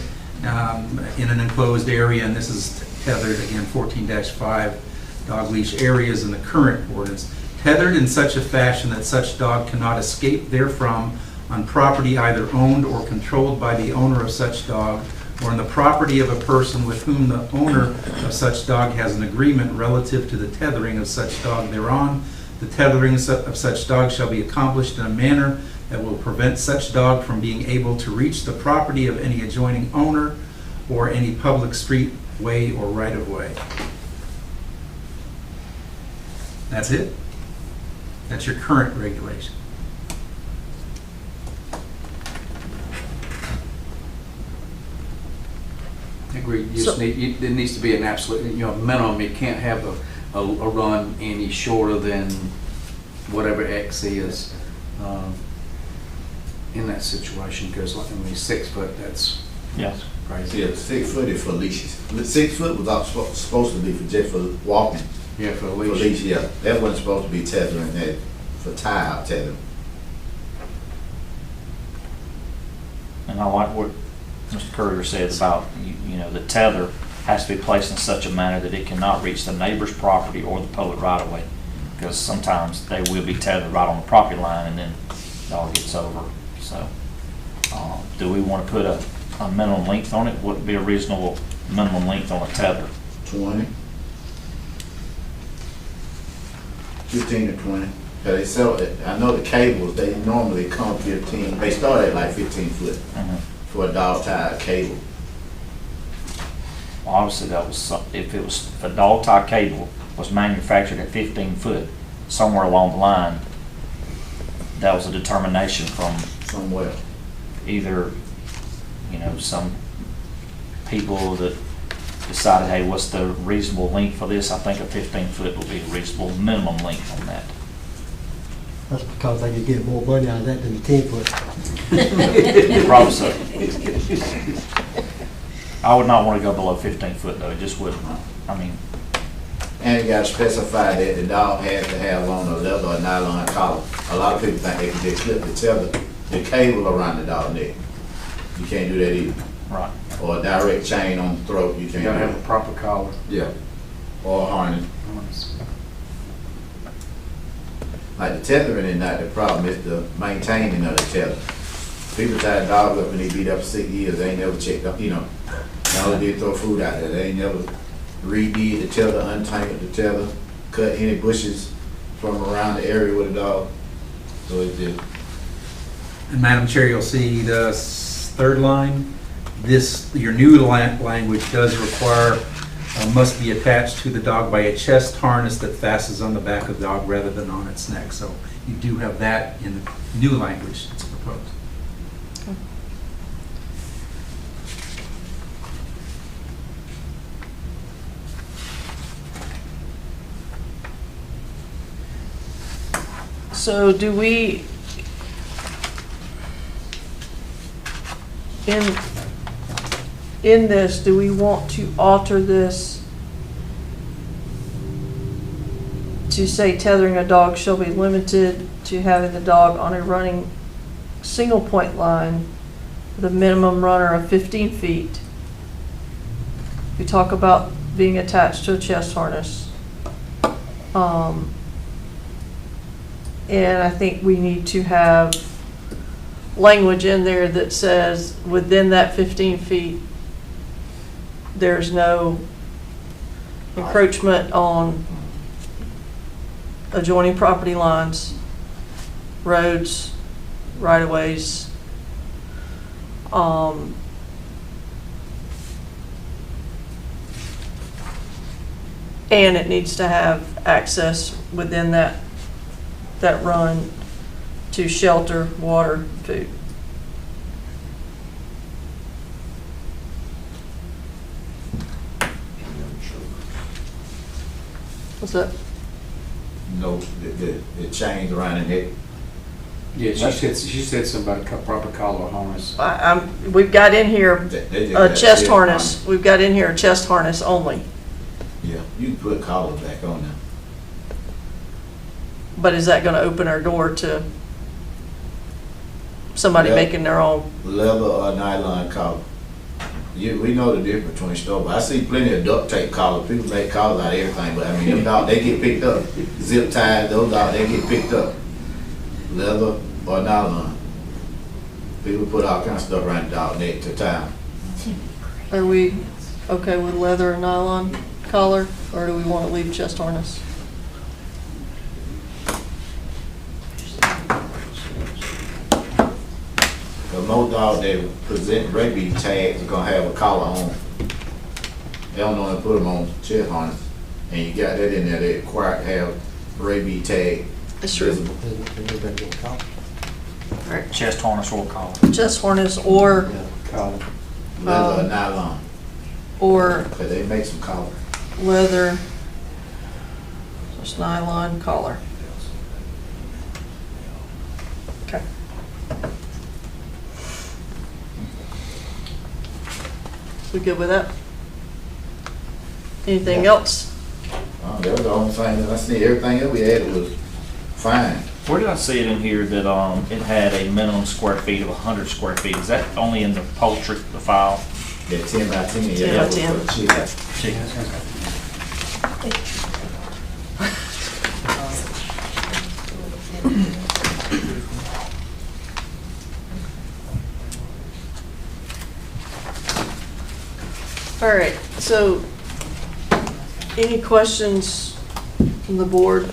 in an enclosed area, and this is tethered, again, 14-5, dog leash areas in the current ordinance. Tethered in such a fashion that such dog cannot escape therefrom on property either owned or controlled by the owner of such dog, or on the property of a person with whom the owner of such dog has an agreement relative to the tethering of such dog thereon. The tethering of such dog shall be accomplished in a manner that will prevent such dog from being able to reach the property of any adjoining owner or any public street, way, or right-of-way. That's it. That's your current regulation. I agree. You just there needs to be an absolute, minimum. You can't have a run any shorter than whatever X is in that situation, because 6 foot, that's Yes. crazy. Yeah, 6 foot is for leashes. 6 foot was supposed to be just for walking. Yeah, for a For leash. leash, yeah. That wasn't supposed to be tethering, that for tie-out tethering. And I like what Mr. Courier said about, the tether has to be placed in such a manner that it cannot reach the neighbor's property or the public right-of-way. Because sometimes they will be tethered right on the property line and then it all gets over. So, do we want to put a minimum length on it? What would be a reasonable minimum length on a tether? 20. 15 to 20. Cause they sell it. I know the cables, they normally come 15. They start at like 15 foot for a dog tie cable. Well, obviously, if a dog tie cable was manufactured at 15 foot, somewhere along the line, that was a determination from Somewhere. either, some people that decided, hey, what's the reasonable length for this? I think a 15 foot would be a reasonable minimum length on that. That's because they could get more money out of that than the 10 foot. Probably so. I would not want to go below 15 foot though, it just wouldn't. And you gotta specify that the dog has to have on a leather or nylon collar. A lot of people think they can just clip the tether, the cable around the dog neck. You can't do that either. Right. or a direct chain on the throat, you You can't. gotta do have a it. proper collar. Yeah, or a harness. Like the tethering is not the problem, it's the maintaining of the tether. People tie a dog up and they beat up 6 years, they ain't never checked up, you know. Now they throw food out there, they ain't never redid the tether, untangled the tether, cut any bushes from around the area with the dog. So it just, And Madam Chair, you'll see the third line. This, your new language does require, must be attached to the dog by a chest harness that fastens on the back of the dog rather than on its neck. So you do have that in the new language that's proposed. So do we, in this, do we want to alter this to say tethering a dog shall be limited to having the dog on a running single point line with a minimum runner of 15 feet? We talk about being attached to a chest harness. And I think we need to have language in there that says within that 15 feet, there's no encroachment on adjoining property lines, roads, right-of-ways. And it needs to have access within that run to shelter, water, food. What's that? no, the chains around the neck. Yeah, she said something about a proper collar or harness. We've got in here They just a got chest shit harness. We've got in here a chest harness only. Yeah, you can put collars back on there. But is that gonna open our door to somebody Yeah. making their own? Leather or nylon collar. We know the difference between stuff. I see plenty of duct tape collars. People make collars out of everything, but I mean, them dogs, they get picked up. Zip ties, those dogs, they get picked up. Leather or nylon. People put all kinds of stuff around the dog neck to tie 'em. Are we okay with leather and nylon collar, or do we want to leave chest harness? But most dogs that present rabies tags are gonna have a collar on. They don't know how to put them on chest harness. And you got that in there, they require to have rabies tag That's true. visible. All right, Chest harness or collar. chest harness or Leather or nylon, or cause they make some collars. leather, just nylon collar. Okay. We good with that? Anything else? That was the only thing that I see. Everything that we had was fine. Where did I see it in here that it had a minimum square feet of 100 square feet? Is that only in the poultry, the file? Yeah, 10 by 10. 10 Yeah, by that was 10. for chicken. Chickens. All right, so any questions from the board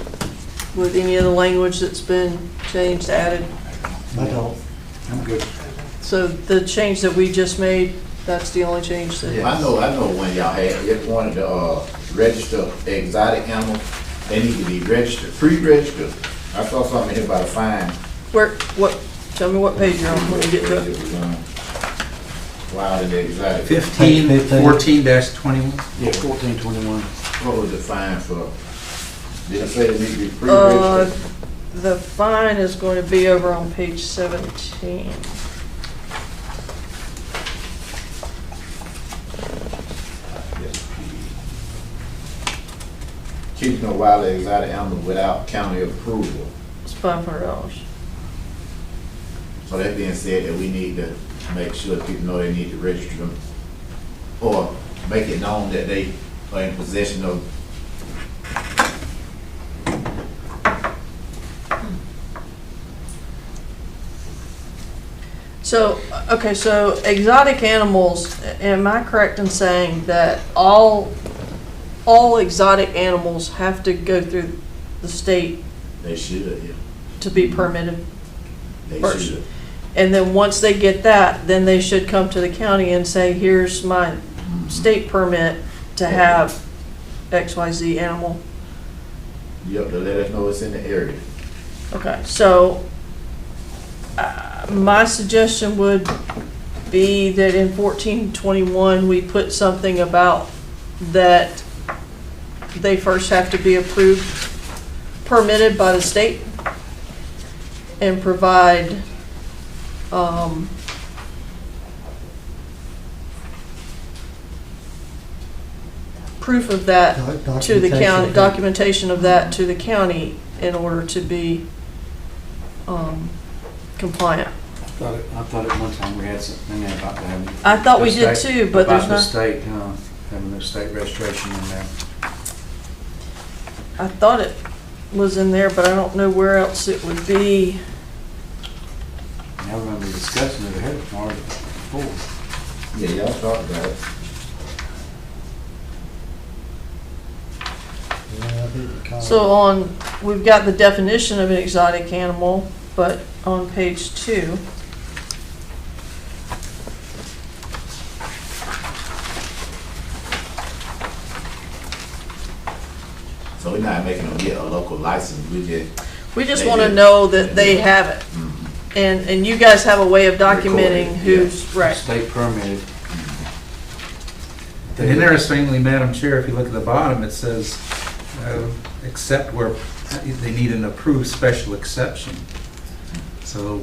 with any of the language that's been changed, added? I don't. I'm good. So the change that we just made, that's the only change that? I know when y'all had, if wanted to register exotic animals, they need to be registered, pre-registered. I saw something here about a fine. Tell me what page you're on when you get to it. Wild and exotic. 15, 14-21. Yeah, 1421. What was the fine for? Did it say they need to be pre-registered? The fine is going to be over on page 17. Keeping a wild and exotic animal without county approval. It's $500. So that being said, that we need to make sure that people know they need to register them or make it known that they are in possession of. So, okay, so exotic animals, am I correct in saying that all exotic animals have to go through the state They should, yeah. to be permitted? They First. should. And then once they get that, then they should come to the county and say, here's my state permit to have XYZ animal. Yep, to let us know it's in the area. Okay, so my suggestion would be that in 1421, we put something about that they first have to be approved, permitted by the state, and provide proof of that to the county, documentation of that to the county in order to be compliant. I thought at one time we had something in there about having. I thought we the did state- too, but there's about the not. state, having the state registration in there. I thought it was in there, but I don't know where else it would be. I remember discussing it ahead of time before. Yeah, y'all talked about it. So we've got the definition of an exotic animal, but on page 2. So we're not making them get a local license, We just They want to do. know that they have it. And you guys have a way of documenting Recorded, who's, right. State permitted. And interestingly, Madam Chair, if you look at the bottom, it says, except where they need an approved special exception. So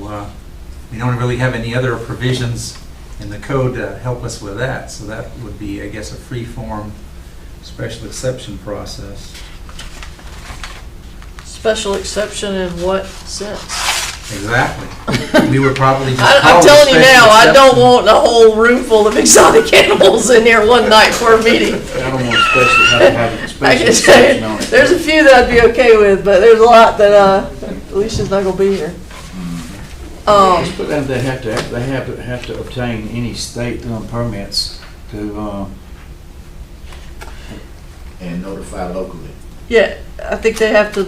we don't really have any other provisions in the code to help us with that. So that would be, I guess, a free-form special exception process. Special exception in what sense? Exactly. We would probably just I'm call it telling you special now, I exception. don't want a whole room full of exotic animals in here one night for a meeting. I don't want special, have to have a I special can tell exception on you, it. there's a few that I'd be okay with, but there's a lot that Alicia's not gonna be here. Just put that they have to obtain any state permits to, and notify locally. Yeah, I think they have to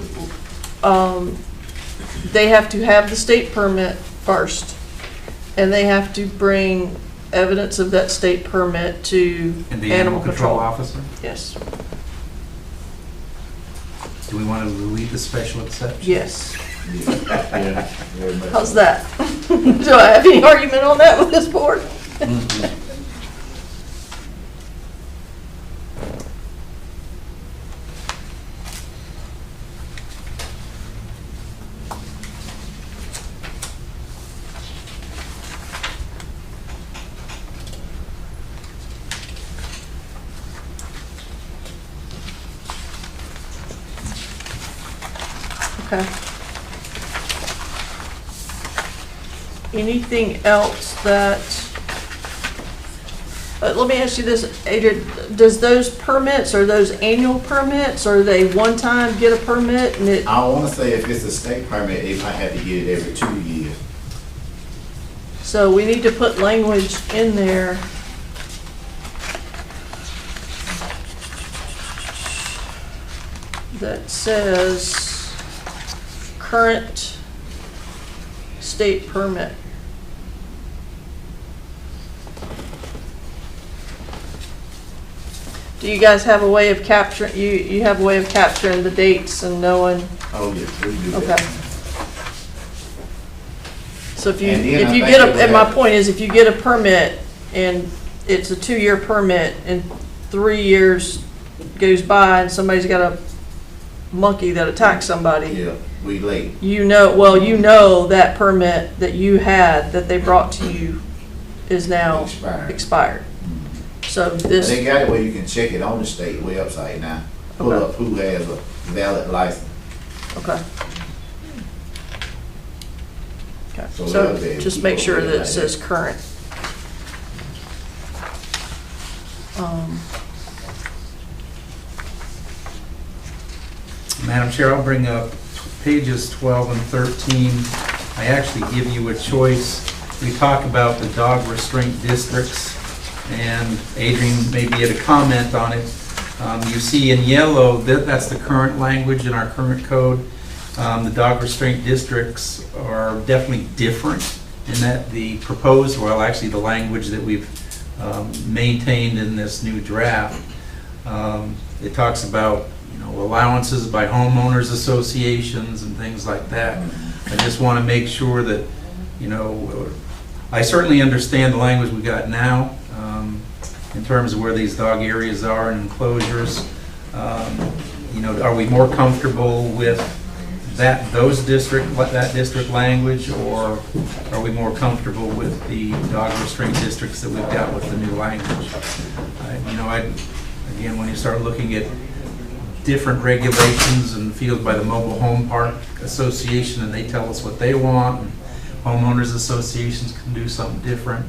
have the state permit first, and they have to bring evidence of that state permit to And the animal animal control control. officer? Yes, Do we want to delete the special exception? yes. Yeah, very much. How's that? Do I have any argument on that with this board? Okay. Anything else that, let me ask you this, Adrian, does those permits, are those annual permits, or are they one time get a permit and it, I wanna say if it's a state permit, they might have to get it every 2 years. so we need to put language in there. That says current state permit. Do you guys have a way of capturing, you have a way of capturing the dates and knowing? Oh, yes, we do Okay. that. So if you, And then if I you think get it a, would and my have- point is, if you get a permit and it's a 2-year permit and 3 years goes by and somebody's got a monkey that attacks somebody, Yeah, we late. you know that permit that you had that they brought to you is now Expired. expired. So this, They got it where you can check it on the state website now. Pull Okay. up who has a valid license. okay. Okay, So so they'll be able to just keep make up sure with it that it like says that. current. Madam Chair, I'll bring up pages 12 and 13. I actually give you a choice. We talk about the dog restraint districts, and Adrian maybe had a comment on it. You see in yellow, that's the current language in our current code. The dog restraint districts are definitely different in that the proposed, well, actually the language that we've maintained in this new draft, it talks about, you know, allowances by homeowners associations and things like that. I just want to make sure that, you know, I certainly understand the language we got now in terms of where these dog areas are and enclosures. You know, are we more comfortable with that district language, or are we more comfortable with the dog restraint districts that we've got with the new language? You know, again, when you start looking at different regulations and fields by the Mobile Home Park Association, and they tell us what they want, and homeowners associations can do something different,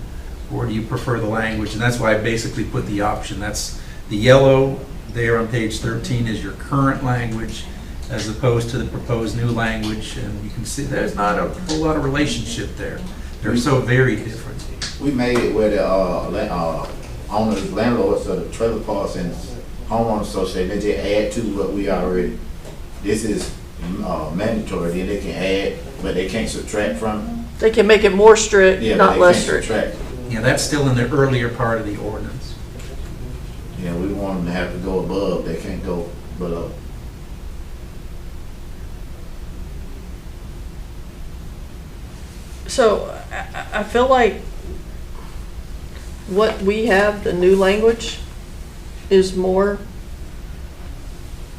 or do you prefer the language? And that's why I basically put the option. That's the yellow there on page 13 is your current language, as opposed to the proposed new language, and you can see there's not a whole lot of relationship there. They're so very different. We made it where the owners, landlords of the trailer parks and homeowners association, they just add to what we already. This is mandatory, then they can add, but they can't subtract from. They can make it more strict, Yeah, not they less can't strict. subtract. Yeah, that's still in the earlier part of the ordinance. Yeah, we want them to have to go above, they can't go below. So I feel like what we have, the new language, is more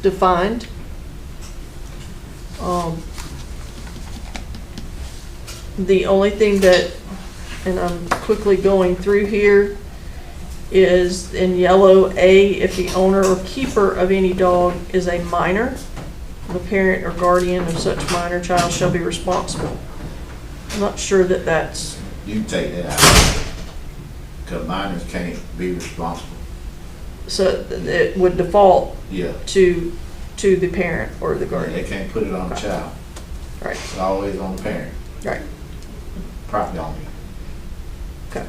defined. The only thing that, and I'm quickly going through here, is in yellow A, if the owner or keeper of any dog is a minor, the parent or guardian of such minor child shall be responsible. I'm not sure that that's, You can take that out, because minors can't be responsible. so it would default Yeah, to the parent or the they guardian. can't put it on the child. Right, It's always on the parent, right, property owner. okay.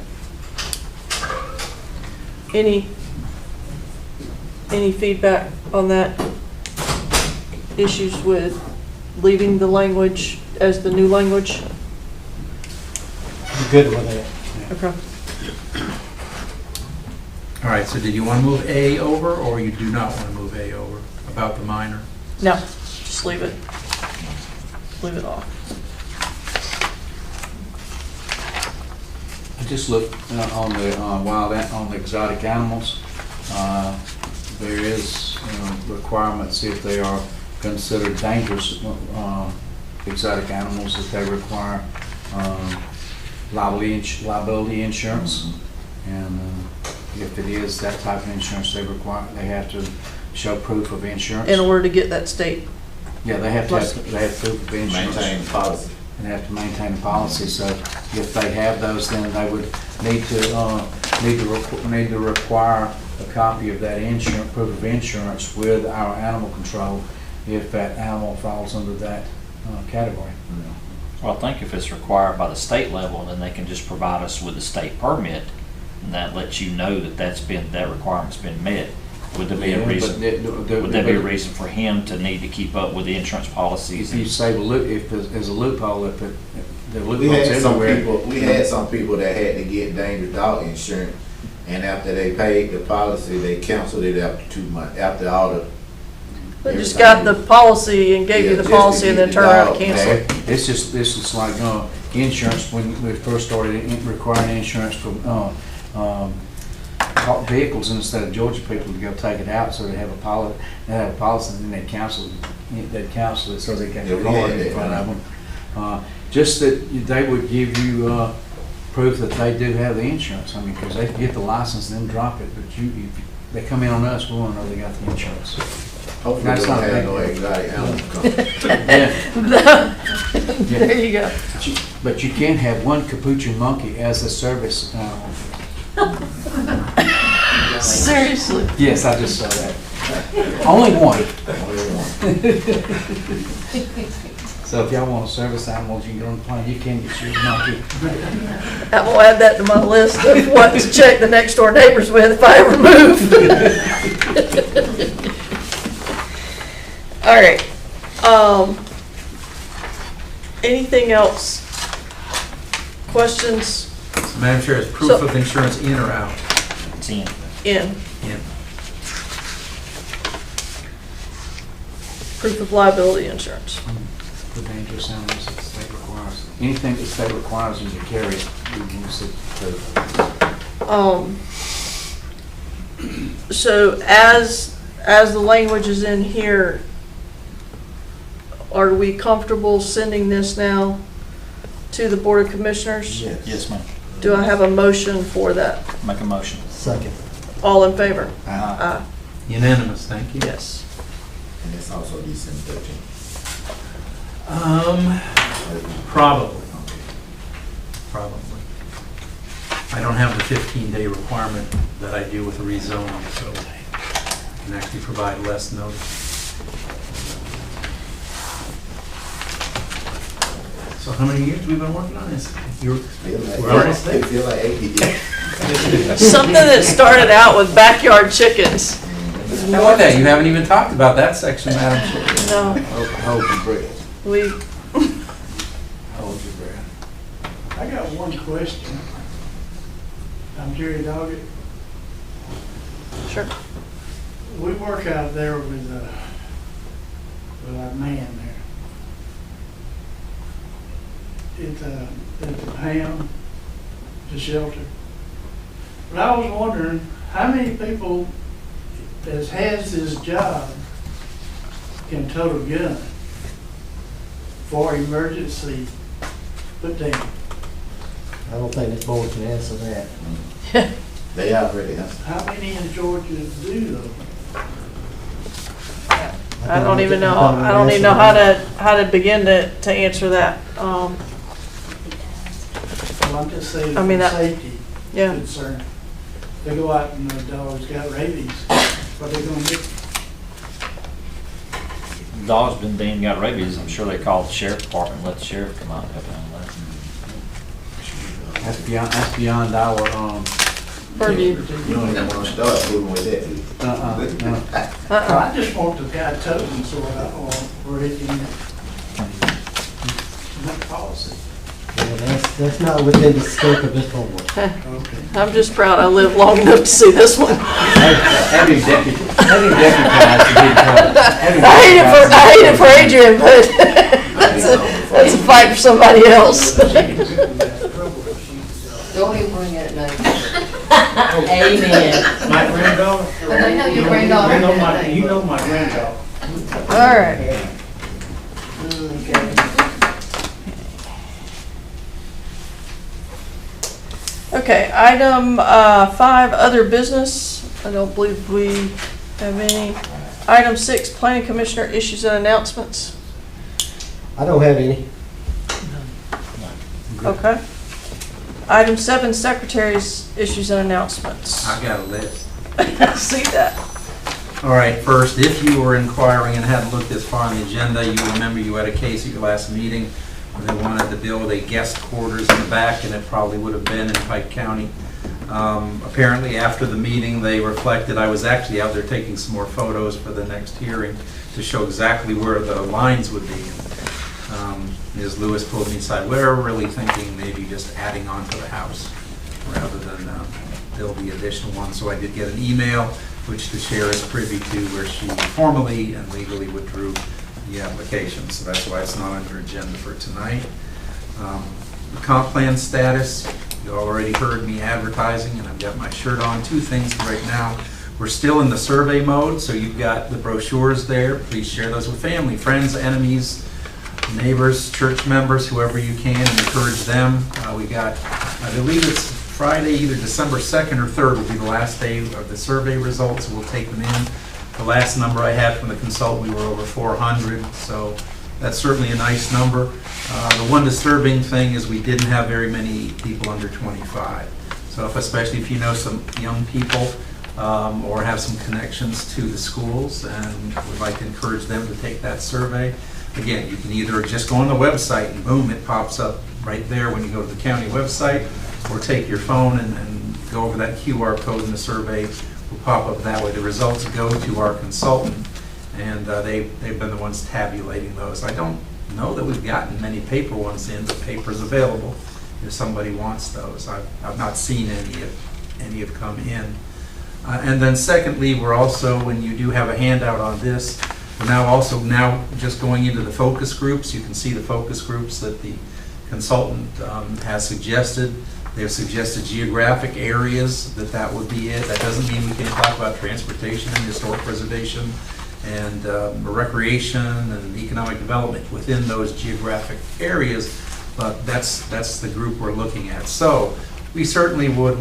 Any feedback on that? Issues with leaving the language as the new language? I'm good with that. Okay. All right, so did you want to move A over, or you do not want to move A over about the minor? No, just leave it. Leave it off. I just looked on the on the exotic animals. There is requirements if they are considered dangerous exotic animals that they require liability insurance, and if it is that type of insurance they require, they have to show proof of insurance. In order to get that state. Yeah, they have proof of insurance. Maintain the policy. And have to maintain the policy, so if they have those, then they would need to require a copy of that insurance, proof of insurance with our animal control if that animal falls under that category. Well, I think if it's required by the state level, then they can just provide us with a state permit, and that lets you know that that requirement's been met. Would there be a reason? Would there be a reason for him to need to keep up with the insurance policies? If you say if there's a loophole, if the We loophole's had some everywhere. people, that had to get dangerous dog insurance, and after they paid the policy, they canceled it after 2 months, after all the. They just got the policy and gave you Yeah, the just to policy and keep then the turn around and dog cancel it. This is like insurance, when we first started requiring insurance for vehicles, instead of Georgia people to go take it out, so they have a policy, and then they cancel it, so they got Yeah, the we card had in that, front of them. Just that they would give you proof that they do have the insurance. I mean, because they can get the license and then drop it, but if they come in on us, we want to know they got the insurance. Hopefully That's they don't not have big. no exotic animals come. There you go. But you can't have one capuchin monkey as a service animal. Seriously. Yes, I just saw that. Only one. So if y'all want to service animals, you can get on the plane, you can get your monkey. I'm gonna add that to my list of what to check the next door neighbors with if I ever move. All right. Anything else? Questions? Madam Chair, is proof So- of insurance in or out? It's in. In. In. Proof of liability insurance. The dangerous animals that the state requires. Anything the state requires you to carry, you use it to. So as the language is in here, are we comfortable sending this now to the Board of Commissioners? Yes, ma'am. Do I have a motion for that? Make a motion. Second. All in favor? Uh, Unanimous, thank you. Yes. And it's also December 13th. Probably. I don't have the 15-day requirement that I do with a rezoning, so I can actually provide less notice. So how many years we've been working on this? We're already They feel like 8 years. Something that started out with backyard chickens. How about that? You haven't even talked about that section, Madam Chair. No, Hold your breath. we, Hold your breath. I got one question. I'm Jerry Doggett. sure. We work out there with our man there. At the Ham, the shelter. But I was wondering, how many people that has this job can tote a gun for emergency put down? I don't think this board can answer that. They already have. How many in Georgia do though? I don't even know how to begin to answer that. Well, I'm just saying I mean, for that- safety Yeah. concern. They go out and the dog's got rabies, what they gonna do? The dog's been deemed got rabies. I'm sure they called the sheriff department and let the sheriff come out and help handle that. That's beyond our, Purview. You don't even want to start moving with that. no. I just want the guy toting so or it can make policy. Yeah, that's not within the scope of this board. Okay. I'm just proud I lived long enough to see this one. Having deputized to get I hate it for Adrian, but that's a fight for somebody else. Don't even bring it at night. Amen. My granddaughter? But I know your granddaughter. You know my granddaughter. All right. Okay. Okay, item 5, other business. I don't believe we have any. Item 6, planning commissioner issues and announcements. I don't have any. Okay. Item 7, secretary's issues and announcements. I've got a list. I see that. All right, first, if you were inquiring and hadn't looked this far on the agenda, you remember you had a case at your last meeting where they wanted to build a guest quarters in the back, and it probably would have been in Pike County. Apparently, after the meeting, they reflected, I was actually out there taking some more photos for the next hearing to show exactly where the lines would be. Ms. Lewis pulled me aside, we're really thinking maybe just adding on to the house rather than build the additional one. So I did get an email, which the chair is privy to, where she formally and legally withdrew the application. So that's why it's not on your agenda for tonight. The comp plan status, you already heard me advertising, and I've got my shirt on. 2 things right now. We're still in the survey mode, so you've got the brochures there. Please share those with family, friends, enemies, neighbors, church members, whoever you can, and encourage them. We got, I believe it's Friday, either December 2nd or 3rd will be the last day of the survey results. We'll take them in. The last number I had from the consultant, we were over 400, so that's certainly a nice number. The one disturbing thing is we didn't have very many people under 25. So especially if you know some young people, or have some connections to the schools, and would like to encourage them to take that survey. Again, you can either just go on the website and boom, it pops up right there when you go to the county website, or take your phone and go over that QR code and the survey will pop up that way. The results go to our consultant, and they've been the ones tabulating those. I don't know that we've gotten many paper ones in, but paper's available if somebody wants those. I've not seen any have come in. And then secondly, we're also, when you do have a handout on this, we're now just going into the focus groups. You can see the focus groups that the consultant has suggested. They've suggested geographic areas that would be it. That doesn't mean we can't talk about transportation and historic preservation and recreation and economic development within those geographic areas, but that's the group we're looking at. So we certainly would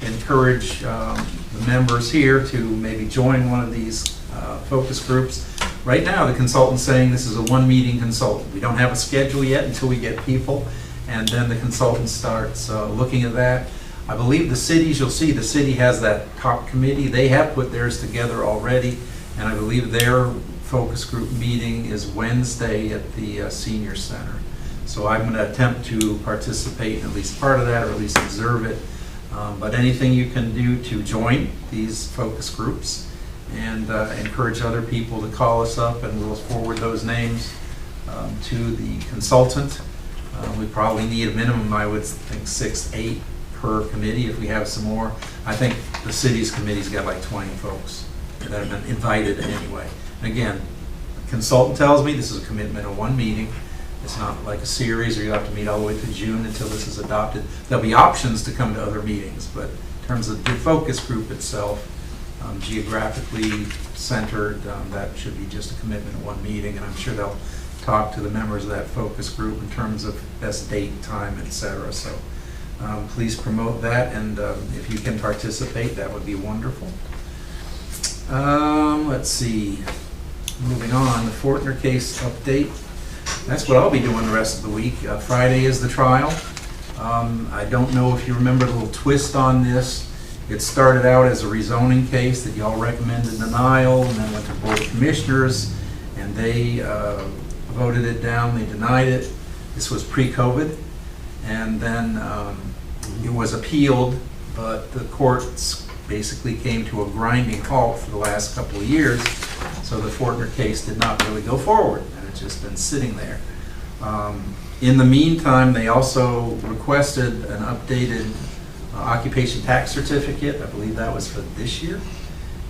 encourage the members here to maybe join one of these focus groups. Right now, the consultant's saying this is a one-meeting consultant. We don't have a schedule yet until we get people, and then the consultant starts looking at that. I believe the cities, you'll see the city has that top committee. They have put theirs together already, and I believe their focus group meeting is Wednesday at the senior center. So I'm going to attempt to participate in at least part of that, or at least observe it. But anything you can do to join these focus groups, and encourage other people to call us up, and we'll forward those names to the consultant. We probably need a minimum, I would think, 6, 8 per committee if we have some more. I think the city's committee's got like 20 folks that have been invited anyway. And again, the consultant tells me this is a commitment of one meeting. It's not like a series, or you have to meet all the way to June until this is adopted. There'll be options to come to other meetings, but in terms of the focus group itself, geographically centered, that should be just a commitment of one meeting, and I'm sure they'll talk to the members of that focus group in terms of best date, time, etc. So please promote that, and if you can participate, that would be wonderful. Let's see, moving on, the Fortner case update. That's what I'll be doing the rest of the week. Friday is the trial. I don't know if you remember the little twist on this. It started out as a rezoning case that y'all recommended denial, and then went to Board of Commissioners, and they voted it down, they denied it. This was pre-COVID, and then it was appealed, but the courts basically came to a grinding halt for the last couple of years, so the Fortner case did not really go forward, and it's just been sitting there. In the meantime, they also requested an updated occupation tax certificate. I believe that was for this year.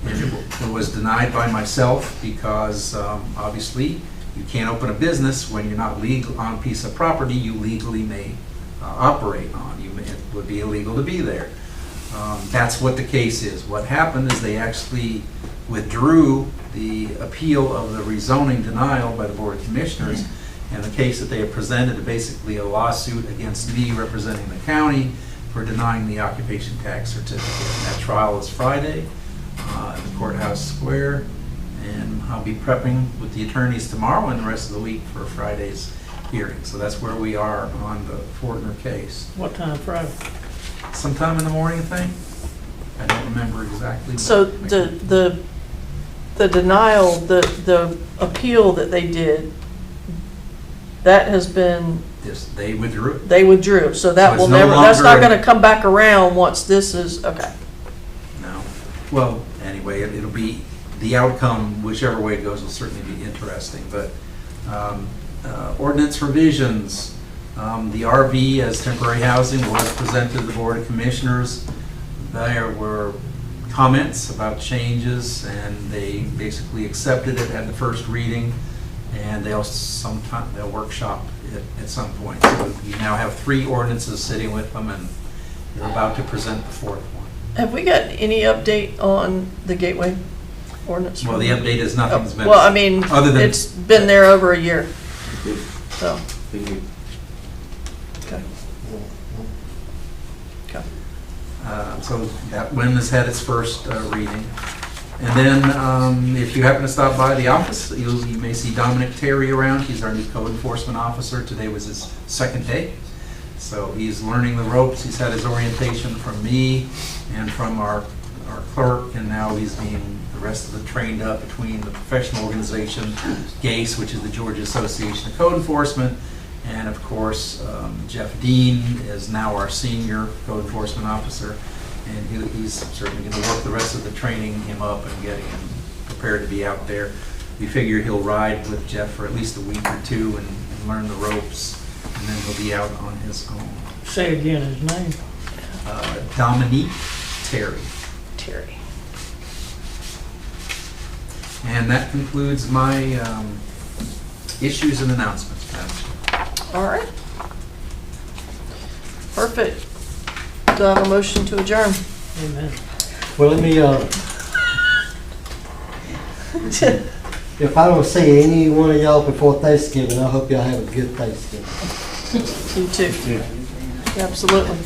And it was denied by myself because obviously you can't open a business when you're not legal on a piece of property you legally may operate on. It would be illegal to be there. That's what the case is. What happened is they actually withdrew the appeal of the rezoning denial by the Board of Commissioners, and the case that they have presented is basically a lawsuit against me representing the county for denying the occupation tax certificate. And that trial is Friday in the courthouse square, and I'll be prepping with the attorneys tomorrow and the rest of the week for Friday's hearing. So that's where we are on the Fortner case. What time Friday? Sometime in the morning, I think. I don't remember exactly. So the denial, the appeal that they did, that has been, Yes, they withdrew it. they withdrew, so So that it's will no never, that's not longer- gonna come back around once this is, okay. No. Well, anyway, it'll be, the outcome, whichever way it goes, will certainly be interesting. But ordinance revisions, the RV as temporary housing was presented to the Board of Commissioners. There were comments about changes, and they basically accepted it at the first reading, and they'll workshop it at some point. So you now have 3 ordinances sitting with them, and you're about to present the 4th one. Have we got any update on the Gateway ordinance? Well, the update is nothing's been. Well, I mean, other than it's been there over a year, so. Okay. Okay. So that one has had its first reading. And then if you happen to stop by the office, you may see Dominic Terry around. He's our new code enforcement officer. Today was his 2nd day. So he's learning the ropes. He's had his orientation from me and from our our clerk, and now he's being, the rest of it trained up between the professional organization, GACE, which is the Georgia Association of Code Enforcement, and of course, Jeff Dean is now our senior code enforcement officer, and he's certainly going to work the rest of the training him up and getting him prepared to be out there. We figure he'll ride with Jeff for at least a week or two and learn the ropes, and then he'll be out on his own. Say again his name. Dominique Terry. Terry. And that concludes my issues and announcements, Madam Chair. All right. Perfect. Do I have a motion to adjourn? Amen. Well, let me, if I don't see any one of y'all before Thanksgiving, I hope y'all have a good Thanksgiving. You too. Absolutely.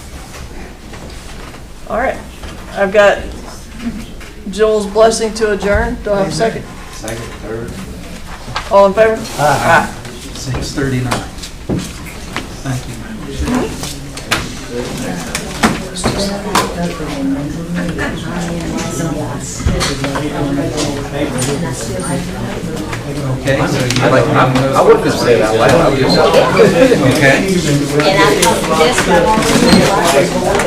All right. I've got Joel's blessing to adjourn. Do I have a second? Second, third. All in favor? Aye. 6:39. Thank you, Madam Okay, so you like, I wouldn't have said out loud, I would just. okay? And I just got on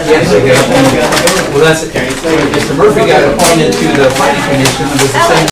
Yes, okay. Well, that's, Mr. Murphy got appointed to the planning commission, it was the same